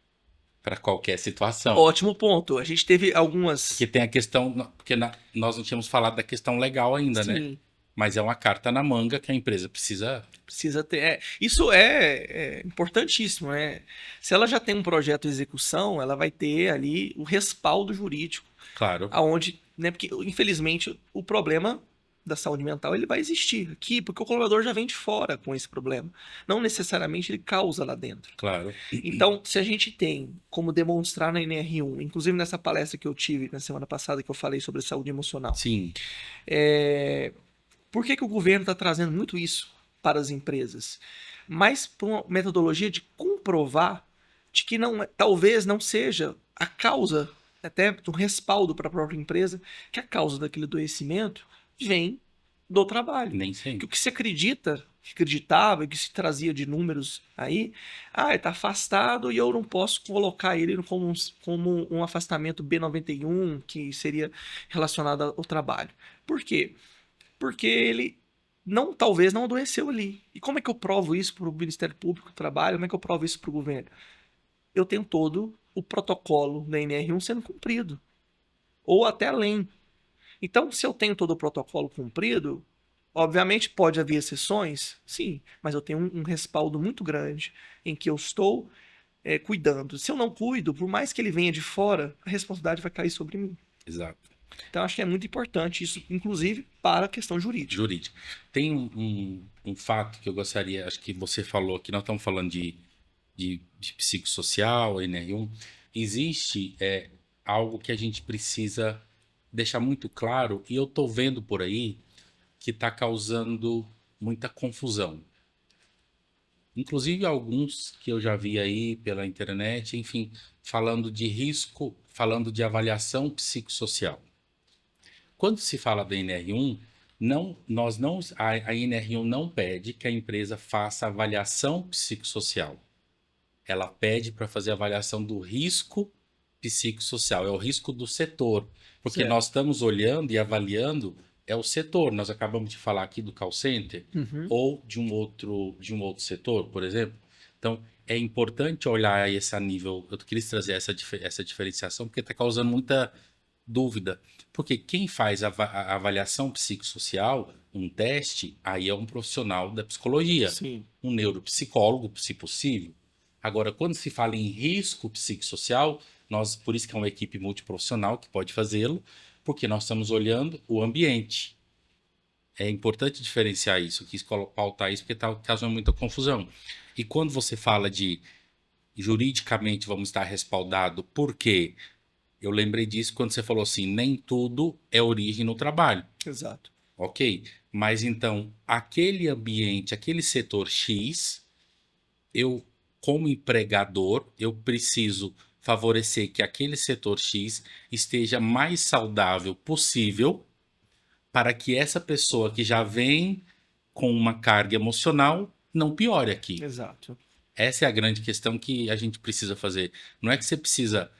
para qualquer situação. Ótimo ponto. A gente teve algumas... Porque tem a questão... Porque nós não tínhamos falado da questão legal ainda, Sim. né? Mas é uma carta na manga que a empresa precisa ter. Isso é importantíssimo, né? Se ela já tem um projeto de execução, ela vai ter ali o respaldo jurídico. Claro. Aonde, né? Porque, infelizmente, o problema da saúde mental ele vai existir aqui, porque o colaborador já vem de fora com esse problema. Não necessariamente ele causa lá dentro. Claro. Então, se a gente tem como demonstrar na NR1, inclusive nessa palestra que eu tive na semana passada, que eu falei sobre saúde emocional. Sim. Por que o governo está trazendo muito isso para as empresas? Mas por uma metodologia de comprovar de que talvez não seja a causa, até do respaldo para a própria empresa, que a causa daquele adoecimento vem do trabalho. Nem sei. Que o que se acreditava e que se trazia de números aí, ele está afastado e eu não posso colocar ele como um afastamento B91, que seria relacionado ao trabalho. Por quê? Porque ele talvez não adoeceu ali. E como é que eu provo isso para o Ministério Público do Trabalho? Como é que eu provo isso para o governo? Eu tenho todo o protocolo da NR1 sendo cumprido. Ou até além. Então, se eu tenho todo o protocolo cumprido, obviamente pode haver exceções, sim, mas eu tenho um respaldo muito grande em que eu estou cuidando. Se eu não cuido, por mais que ele venha de fora, a responsabilidade vai cair sobre mim. Exato. Então, acho que é muito importante isso, inclusive para a questão jurídica. Jurídica. Tem um fato que eu gostaria, acho que você falou que nós estamos falando de psicossocial, NR1. Existe algo que a gente precisa deixar muito claro, e eu estou vendo por aí que está causando muita confusão. Inclusive alguns que eu já vi aí pela internet, enfim, falando de risco, falando de avaliação psicossocial. Quando se fala da NR1, a NR1 não pede que a empresa faça avaliação psicossocial. Ela pede para fazer avaliação do risco psicossocial, é o risco do setor. Porque Certo. nós estamos olhando e avaliando o setor. Nós acabamos de falar aqui do call center ou de um outro setor, por exemplo. Então, é importante olhar esse nível. Eu queria trazer essa diferenciação porque está causando muita dúvida. Porque quem faz a avaliação psicossocial, um teste, aí é um profissional da psicologia, Sim. um neuropsicólogo, se possível. Agora, quando se fala em risco psicossocial, por isso que é uma equipe multiprofissional que pode fazê-lo, porque nós estamos olhando o ambiente. É importante diferenciar isso, eu quis pautar isso porque está causando muita confusão. E quando você fala de juridicamente vamos estar respaldado, por quê? Eu lembrei disso quando você falou assim, nem tudo é origem no trabalho. Exato. Ok? Mas então, aquele ambiente, aquele setor X, como empregador, eu preciso favorecer que aquele setor X esteja mais saudável possível para que essa pessoa que já vem com uma carga emocional não piore aqui. Exato. Essa é a grande questão que a gente precisa fazer. Não é que você precisa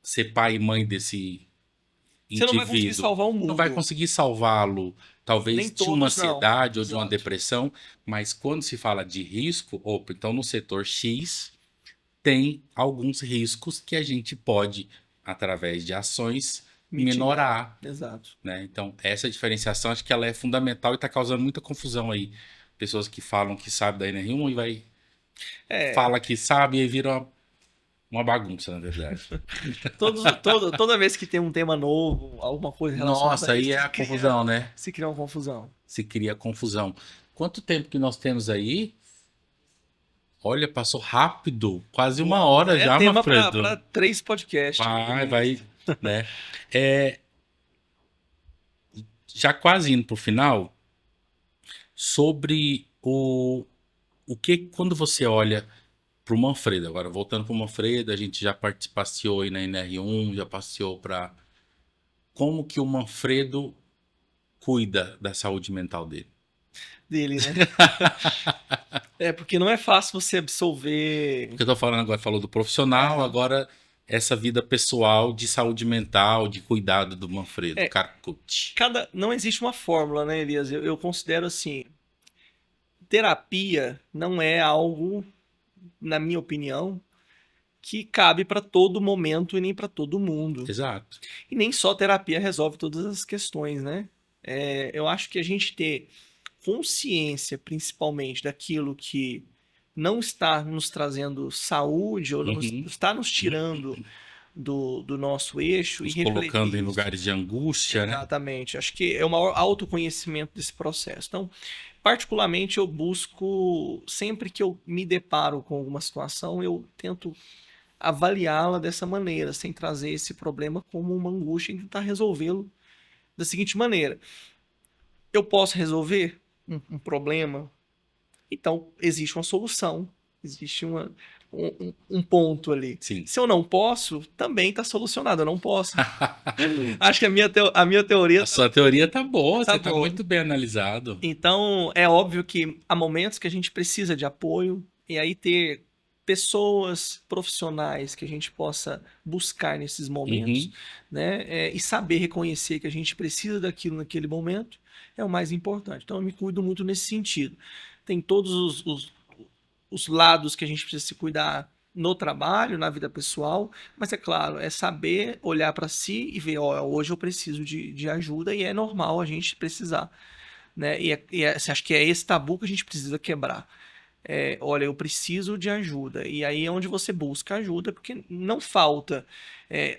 ser pai e mãe desse Você não vai conseguir indivíduo. salvar o mundo. Não vai conseguir salvá-lo, talvez Nem de uma todos, não. ansiedade ou de uma Exato. depressão, mas quando se fala de risco, opa, então no setor X tem alguns riscos que a gente pode, através de ações, minorar. Exato. Né? Então, essa diferenciação, acho que ela é fundamental e está causando muita confusão aí. Pessoas que falam que sabem da NR1 e fala que sabe e aí vira uma bagunça, na verdade. Toda vez que tem um tema novo, alguma coisa relacionada Nossa, a aí isso, é a confusão, né? se cria uma confusão. Se cria confusão. Quanto tempo que nós temos aí? Olha, passou rápido. Quase uma hora já, tema Manfredo. para 3 podcasts. Vai, né? Já quase indo para o final, sobre o que, quando você olha para o Manfredo, agora voltando para o Manfredo, a gente já passeou aí na NR1, já passeou para... Como que o Manfredo cuida da saúde mental dele? Né? Porque não é fácil você absolver... Porque eu tô falando agora, falou do profissional, agora essa vida pessoal de saúde mental, de cuidado do Manfredo Carcucci. Não existe uma fórmula, né, Elias? Eu considero assim, terapia não é algo, na minha opinião, que cabe para todo momento e nem para todo mundo. Exato. E nem só terapia resolve todas as questões, né? Eu acho que a gente ter consciência, principalmente, daquilo que não está nos trazendo saúde ou não está nos tirando do nosso eixo Nos e colocando em lugares de angústia, né? Exatamente. Acho que é o maior autoconhecimento desse processo. Então, particularmente, eu busco, sempre que eu me deparo com alguma situação, eu tento avaliá-la dessa maneira, sem trazer esse problema como uma angústia e tentar resolvê-lo da seguinte maneira. Eu posso resolver um problema? Então, existe uma solução, existe um ponto ali. Sim. Se eu não posso, também está solucionado, eu não posso. Acho que a minha teoria... A sua teoria tá boa, Tá você tá boa. muito bem analisado. Então, é óbvio que há momentos que a gente precisa de apoio, e aí ter pessoas profissionais que a gente possa buscar nesses momentos, né? E saber reconhecer que a gente precisa daquilo naquele momento é o mais importante. Então, eu me cuido muito nesse sentido. Tem todos os lados que a gente precisa se cuidar no trabalho, na vida pessoal, mas é claro, é saber olhar para si e ver, hoje eu preciso de ajuda e é normal a gente precisar, né? Acho que é esse tabu que a gente precisa quebrar. olha, eu preciso de ajuda. E aí é onde você busca ajuda, porque não falta,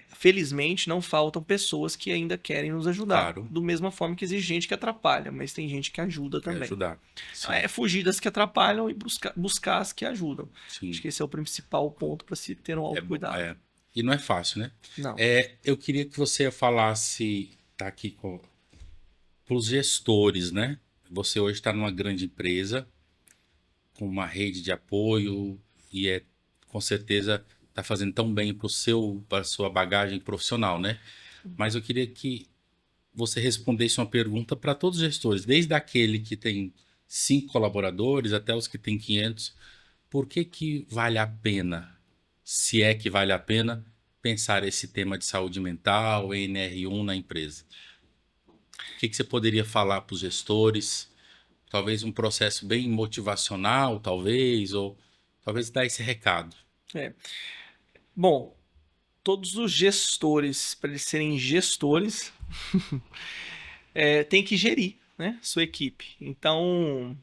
felizmente, não faltam pessoas que ainda querem nos ajudar. Claro, Do mesma forma que existe gente que atrapalha, mas tem gente que ajuda quer também. ajudar. Então, Sim, fugir das que atrapalham e buscar as que ajudam. Acho sim. que esse é o principal ponto para se ter um É bom, autocuidado. é. E não é fácil, né? Não. Eu queria que você falasse, tá aqui para os gestores, né? Você hoje está numa grande empresa, com uma rede de apoio e com certeza está fazendo tão bem para sua bagagem profissional, né? Mas eu queria que você respondesse uma pergunta para todos os gestores, desde aquele que tem 5 colaboradores até os que têm 500. Por que que vale a pena, se é que vale a pena, pensar esse tema de saúde mental, NR1 na empresa? O que que você poderia falar para os gestores? Talvez um processo bem motivacional, talvez, ou talvez dar esse recado. É. Bom, todos os gestores, para eles serem gestores, tem que gerir, né, sua equipe. Então,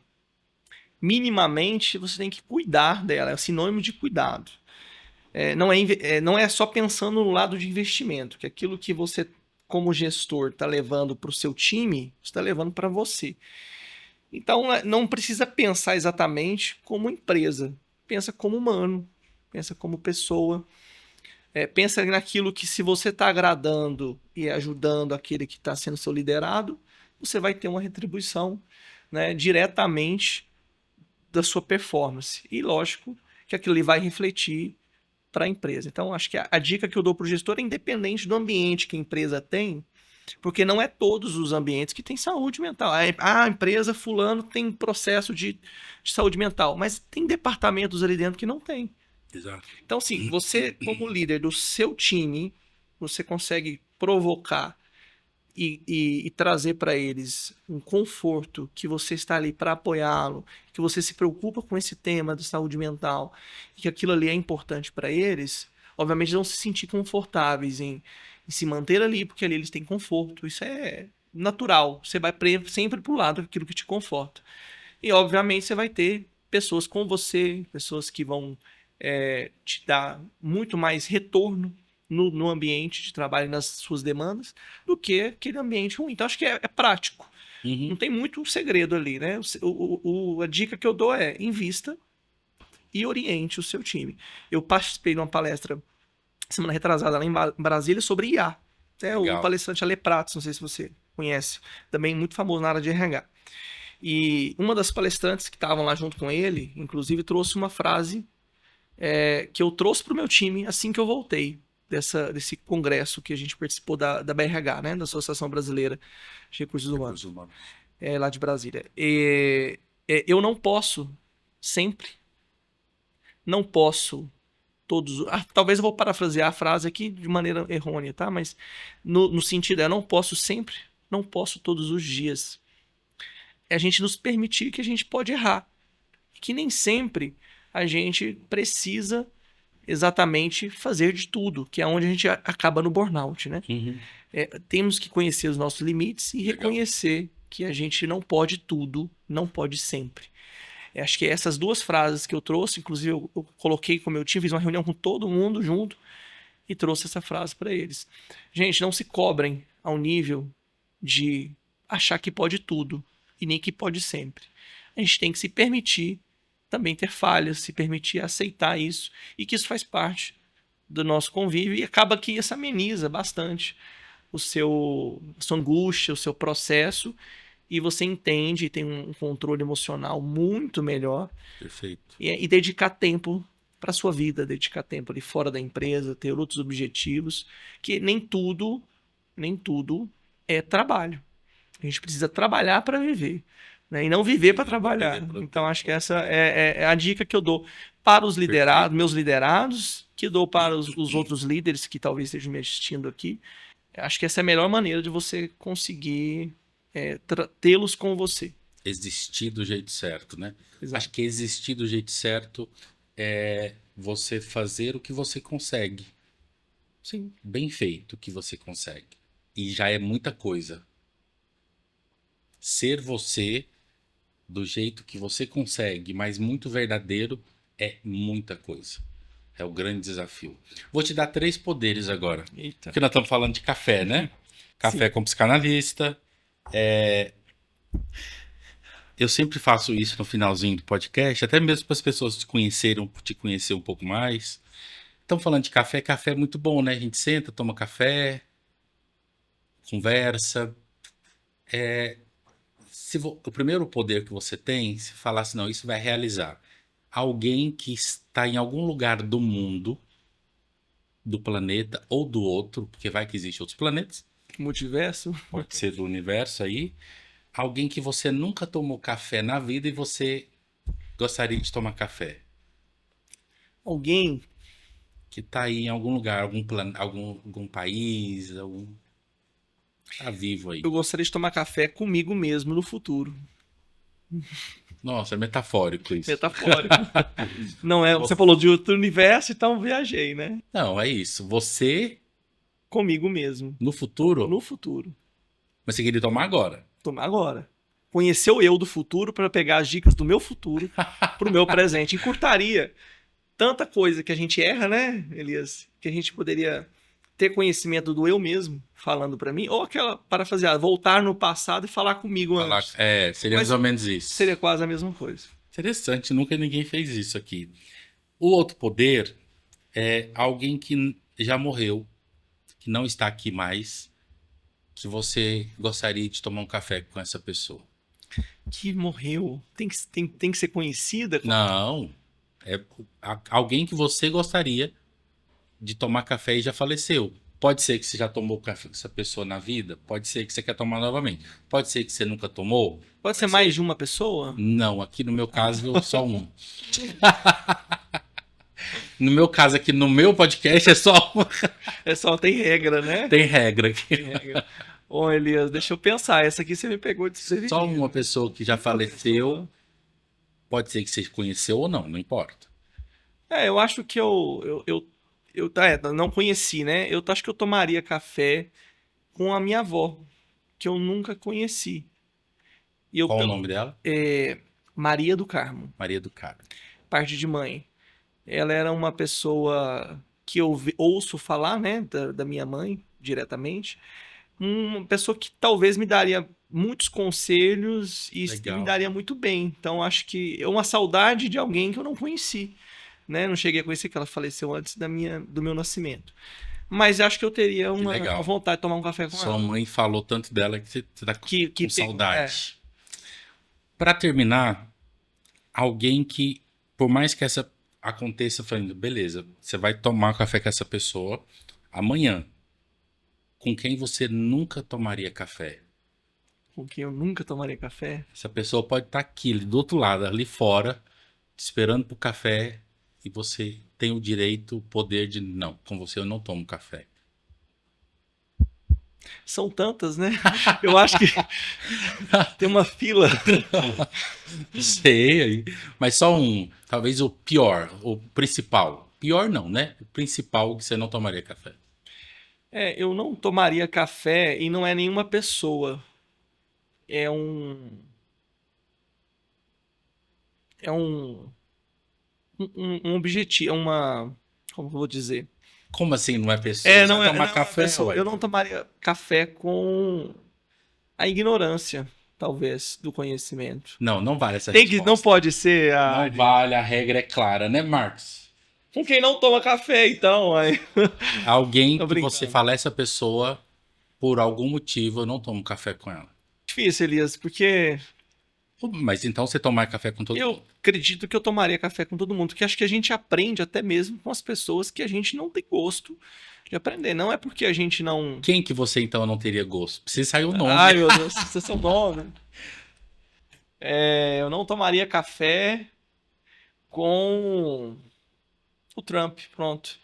minimamente, você tem que cuidar dela, é sinônimo de cuidado. Não é só pensando no lado de investimento, que aquilo que você, como gestor, está levando para o seu time, está levando para você. Então, não precisa pensar exatamente como empresa. Pensa como humano, pensa como pessoa. Pensa naquilo que, se você está agradando e ajudando aquele que está sendo seu liderado, você vai ter uma retribuição, né, diretamente da sua performance. E lógico que aquilo ali vai refletir para a empresa. Então, acho que a dica que eu dou para o gestor é independente do ambiente que a empresa tem, porque não é todos os ambientes que têm saúde mental. A empresa fulano tem processo de saúde mental, mas tem departamentos ali dentro que não tem. Exato. Então, assim, você, como líder do seu time, você consegue provocar e trazer para eles um conforto, que você está ali para apoiá-lo, que você se preocupa com esse tema da saúde mental, e que aquilo ali é importante para eles. Obviamente, eles vão se sentir confortáveis em se manter ali, porque ali eles têm conforto. Isso é natural. Você vai sempre para o lado daquilo que te conforta. E, obviamente, você vai ter pessoas com você, pessoas que vão te dar muito mais retorno no ambiente de trabalho e nas suas demandas do que aquele ambiente ruim. Então, acho que é prático. Não Uhum. tem muito segredo ali, né? A dica que eu dou é invista e oriente o seu time. Eu participei de uma palestra semana retrasada lá em Brasília sobre IA. O Legal. palestrante Ale Pratos, não sei se você conhece, também muito famoso na área de RH. E uma das palestrantes que estavam lá junto com ele, inclusive, trouxe uma frase que eu trouxe para o meu time assim que eu voltei desse congresso que a gente participou da BRH, né, da Associação Brasileira de Recursos Recursos Humanos, humanos. lá de Brasília. Eu não posso sempre, não posso todos. Talvez eu vou parafrasear a frase aqui de maneira errônea, tá? Mas no sentido eu não posso sempre, não posso todos os dias. É a gente nos permitir que a gente pode errar, que nem sempre a gente precisa exatamente fazer de tudo, que é onde a gente acaba no burnout, né? Uhum. Temos que conhecer os nossos limites e Legal. reconhecer que a gente não pode tudo, não pode sempre. Acho que essas duas frases que eu trouxe, inclusive eu coloquei com o meu time, fiz uma reunião com todo mundo junto e trouxe essa frase para eles. Gente, não se cobrem ao nível de achar que pode tudo e nem que pode sempre. A gente tem que se permitir também ter falhas, se permitir aceitar isso e que isso faz parte do nosso convívio e acaba que isso ameniza bastante a sua angústia, o seu processo e você entende e tem um controle emocional muito melhor Perfeito. e dedicar tempo para sua vida, dedicar tempo ali fora da empresa, ter outros objetivos, que nem tudo é trabalho. A gente precisa trabalhar para viver, né? E não viver para Viver trabalhar. para Então, ter. acho que essa é a dica que eu dou para os liderados, Perfeito. meus liderados, que dou para os outros líderes que talvez estejam me assistindo aqui. Acho que essa é a melhor maneira de você conseguir tê-los com você. Existir do jeito certo, né? Acho Exato. que existir do jeito certo é você fazer o que você consegue. Sim. Bem feito o que você consegue. E já é muita coisa. Ser você do jeito que você consegue, mas muito verdadeiro, é muita coisa. É o grande desafio. Vou te dar 3 poderes agora. Eita. Porque nós estamos falando de café, né? Café Sim. com psicanalista. Eu sempre faço isso no finalzinho do podcast, até mesmo para as pessoas te conhecer um pouco mais. Estamos falando de café, café é muito bom, né? A gente senta, toma café, conversa. O primeiro poder que você tem, se falar assim, não, isso vai realizar. Alguém que está em algum lugar do mundo, do planeta ou do outro, porque vai que existe outros planetas, Multiverso? pode ser do universo aí. Alguém que você nunca tomou café na vida e você gostaria de tomar café. Alguém. Que está aí em algum lugar, algum país, tá vivo aí. Eu gostaria de tomar café comigo mesmo no futuro. Nossa, é metafórico isso. Metafórico. Não é? Você falou de outro universo, então viajei, né? Não, é isso. Você, Comigo mesmo. no futuro, No futuro. mas você queria tomar agora. Tomar agora. Conhecer o eu do futuro para pegar as dicas do meu futuro pro meu presente. Encurtaria tanta coisa que a gente erra, né, Elias? Que a gente poderia ter conhecimento do eu mesmo falando para mim, ou aquela parafraseada, voltar no passado e falar comigo antes. Seria Mas mais ou menos isso. seria quase a mesma coisa. Interessante, nunca ninguém fez isso aqui. O outro poder é alguém que já morreu, que não está aqui mais, que você gostaria de tomar um café com essa pessoa. Que morreu. Tem que ser conhecida? Não, é alguém que você gostaria de tomar café e já faleceu. Pode ser que você já tomou café com essa pessoa na vida, pode ser que você quer tomar novamente, pode ser que você nunca tomou. Pode ser mais de uma pessoa? Não, aqui no meu caso, só um. No meu caso, aqui no meu podcast, é só um. É só, tem regra, né? Tem regra aqui. Tem regra. Ô, Elias, deixa eu pensar. Essa aqui você me pegou de desprevenido. Só uma pessoa que já faleceu. Pode ser que você conheceu ou não, não importa. Eu acho que não conheci, né? Eu acho que eu tomaria café com a minha avó, que eu nunca conheci. E eu, Qual o nome dela? Maria do Carmo, Maria do Carmo. parte de mãe. Ela era uma pessoa que eu ouço falar, né, da minha mãe, diretamente. Uma pessoa que talvez me daria muitos conselhos e Legal. me daria muito bem. Então, acho que é uma saudade de alguém que eu não conheci, né? Não cheguei a conhecer, que ela faleceu antes do meu nascimento. Mas acho que eu teria uma legal. vontade de tomar um café com Sua ela. mãe falou tanto dela que você tá com saudade. É. Pra terminar, alguém que, por mais que essa aconteça, falando, beleza, você vai tomar café com essa pessoa amanhã, com quem você nunca tomaria café. Com quem eu nunca tomaria café. Essa pessoa pode estar aqui, do outro lado, ali fora, te esperando pro café, e você tem o direito, o poder de, não, com você eu não tomo café. São tantas, né? Eu acho que tem uma fila. Sei, aí, mas só um, talvez o pior, o principal. Pior não, né? O principal que você não tomaria café. Eu não tomaria café e não é nenhuma pessoa. É um. É um objetivo. É uma. Como que eu vou dizer? Como assim não é pessoa? Você Não vai é, tomar não é uma café, pessoa. ué? Eu não tomaria café com a ignorância, talvez, do conhecimento. Não, não vale essa Não resposta. pode ser Não vale, a regra é clara, né, Marcos? com quem não toma café, então. Aí. Alguém Tô que brincando. você fala, essa pessoa, por algum motivo, eu não tomo café com ela. Difícil, Elias, porque Mas então você tomar café com todo eu mundo. acredito que eu tomaria café com todo mundo, porque acho que a gente aprende até mesmo com as pessoas que a gente não tem gosto de aprender. Não é porque a gente não. Quem que você então não teria gosto? Precisa sair o nome. Ai, meu Deus, vocês são bons, né? Eu não tomaria café com o Trump, pronto.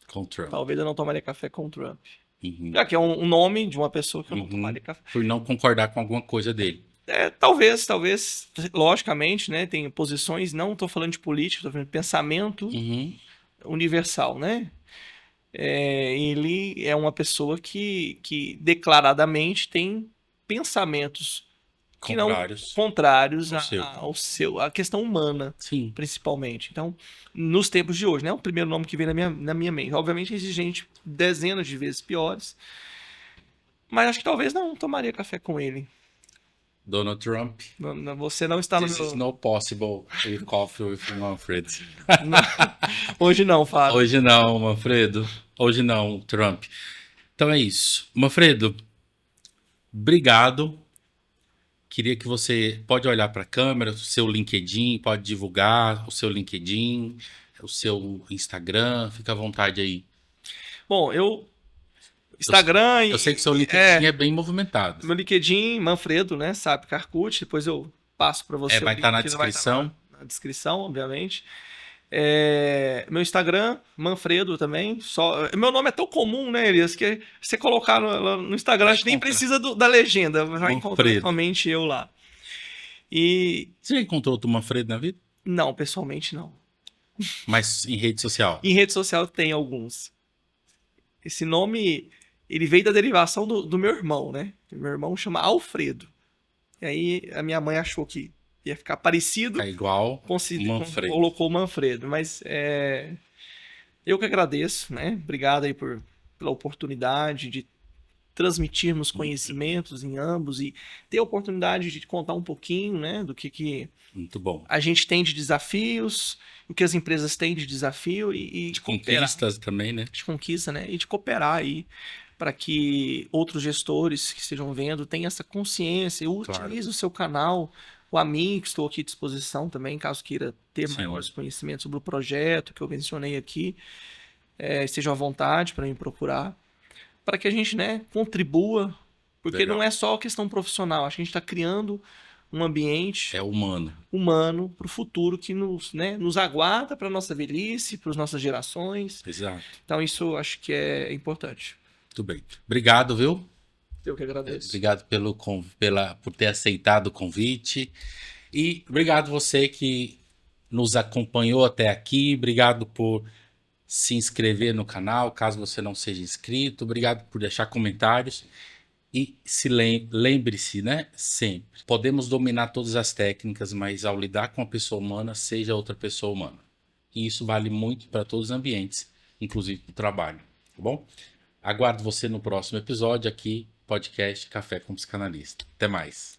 Com o Trump. Talvez eu não tomaria café com o Trump. Uhum. Já que é um nome de uma pessoa que eu não tomaria café. Por não concordar com alguma coisa dele. Talvez, logicamente, né? Tem posições, não estou falando de política, estou falando de pensamento universal, né? Ele é uma pessoa que declaradamente tem pensamentos que não Contrários. contrários Ao seu. à questão humana, Sim. principalmente. Então, nos tempos de hoje, né? O primeiro nome que vem na minha mente. Obviamente, existe gente dezenas de vezes piores, mas acho que talvez não tomaria café com ele. Donald Trump. Você não está no This is meu... not possible with coffee with Manfred. Hoje não, Fábio. Hoje não, Manfredo. Hoje não, Trump. Então é isso. Manfredo, obrigado. Queria que você pode olhar para a câmera, o seu LinkedIn, pode divulgar o seu LinkedIn, o seu Instagram, fica à vontade aí. Bom, Instagram Eu sei que o seu LinkedIn é bem movimentado. meu LinkedIn, Manfredo, né? Sabe, Carcucci. Depois eu passo para você. Vai o estar na link, vai estar descrição. na descrição, obviamente. Meu Instagram, Manfredo também. Meu nome é tão comum, né, Elias, que você colocar no Instagram, a gente nem precisa da legenda. Vai encontrar somente eu lá. E você já encontrou outro Manfredo na vida? não, pessoalmente não. Mas em rede social? Em rede social tem alguns. Esse nome, ele veio da derivação do meu irmão, né? Meu irmão chama Alfredo. E aí a minha mãe achou que ia ficar parecido. É igual Manfredo. Colocou Manfredo. Mas eu que agradeço, né? Obrigado aí pela oportunidade de transmitirmos conhecimentos em ambos e ter a oportunidade de contar um pouquinho, né? Do que muito bom. A gente tem de desafios, o que as empresas têm de desafio e de conquistas também, né? De conquista, né? E de cooperar aí para que outros gestores que estejam vendo tenham essa consciência, utilize o seu canal, ou a mim, que estou aqui à disposição também, caso queira ter maiores conhecimentos sobre o projeto que eu mencionei aqui, esteja à vontade para me procurar, para que a gente, né, contribua, porque não é só questão profissional, acho que a gente está criando um ambiente humano para o futuro que nos aguarda para a nossa velhice, para as nossas gerações. Exato. Então isso acho que é importante. Muito bem. Obrigado, viu? Eu que agradeço. Obrigado por ter aceitado o convite. E obrigado você que nos acompanhou até aqui. Obrigado por se inscrever no canal, caso você não seja inscrito. Obrigado por deixar comentários. E lembre-se, né? Sempre. Podemos dominar todas as técnicas, mas ao lidar com a pessoa humana, seja outra pessoa humana. E isso vale muito para todos os ambientes, inclusive para o trabalho. Tá bom? Aguardo você no próximo episódio aqui, podcast Café com Psicanalista. Até mais.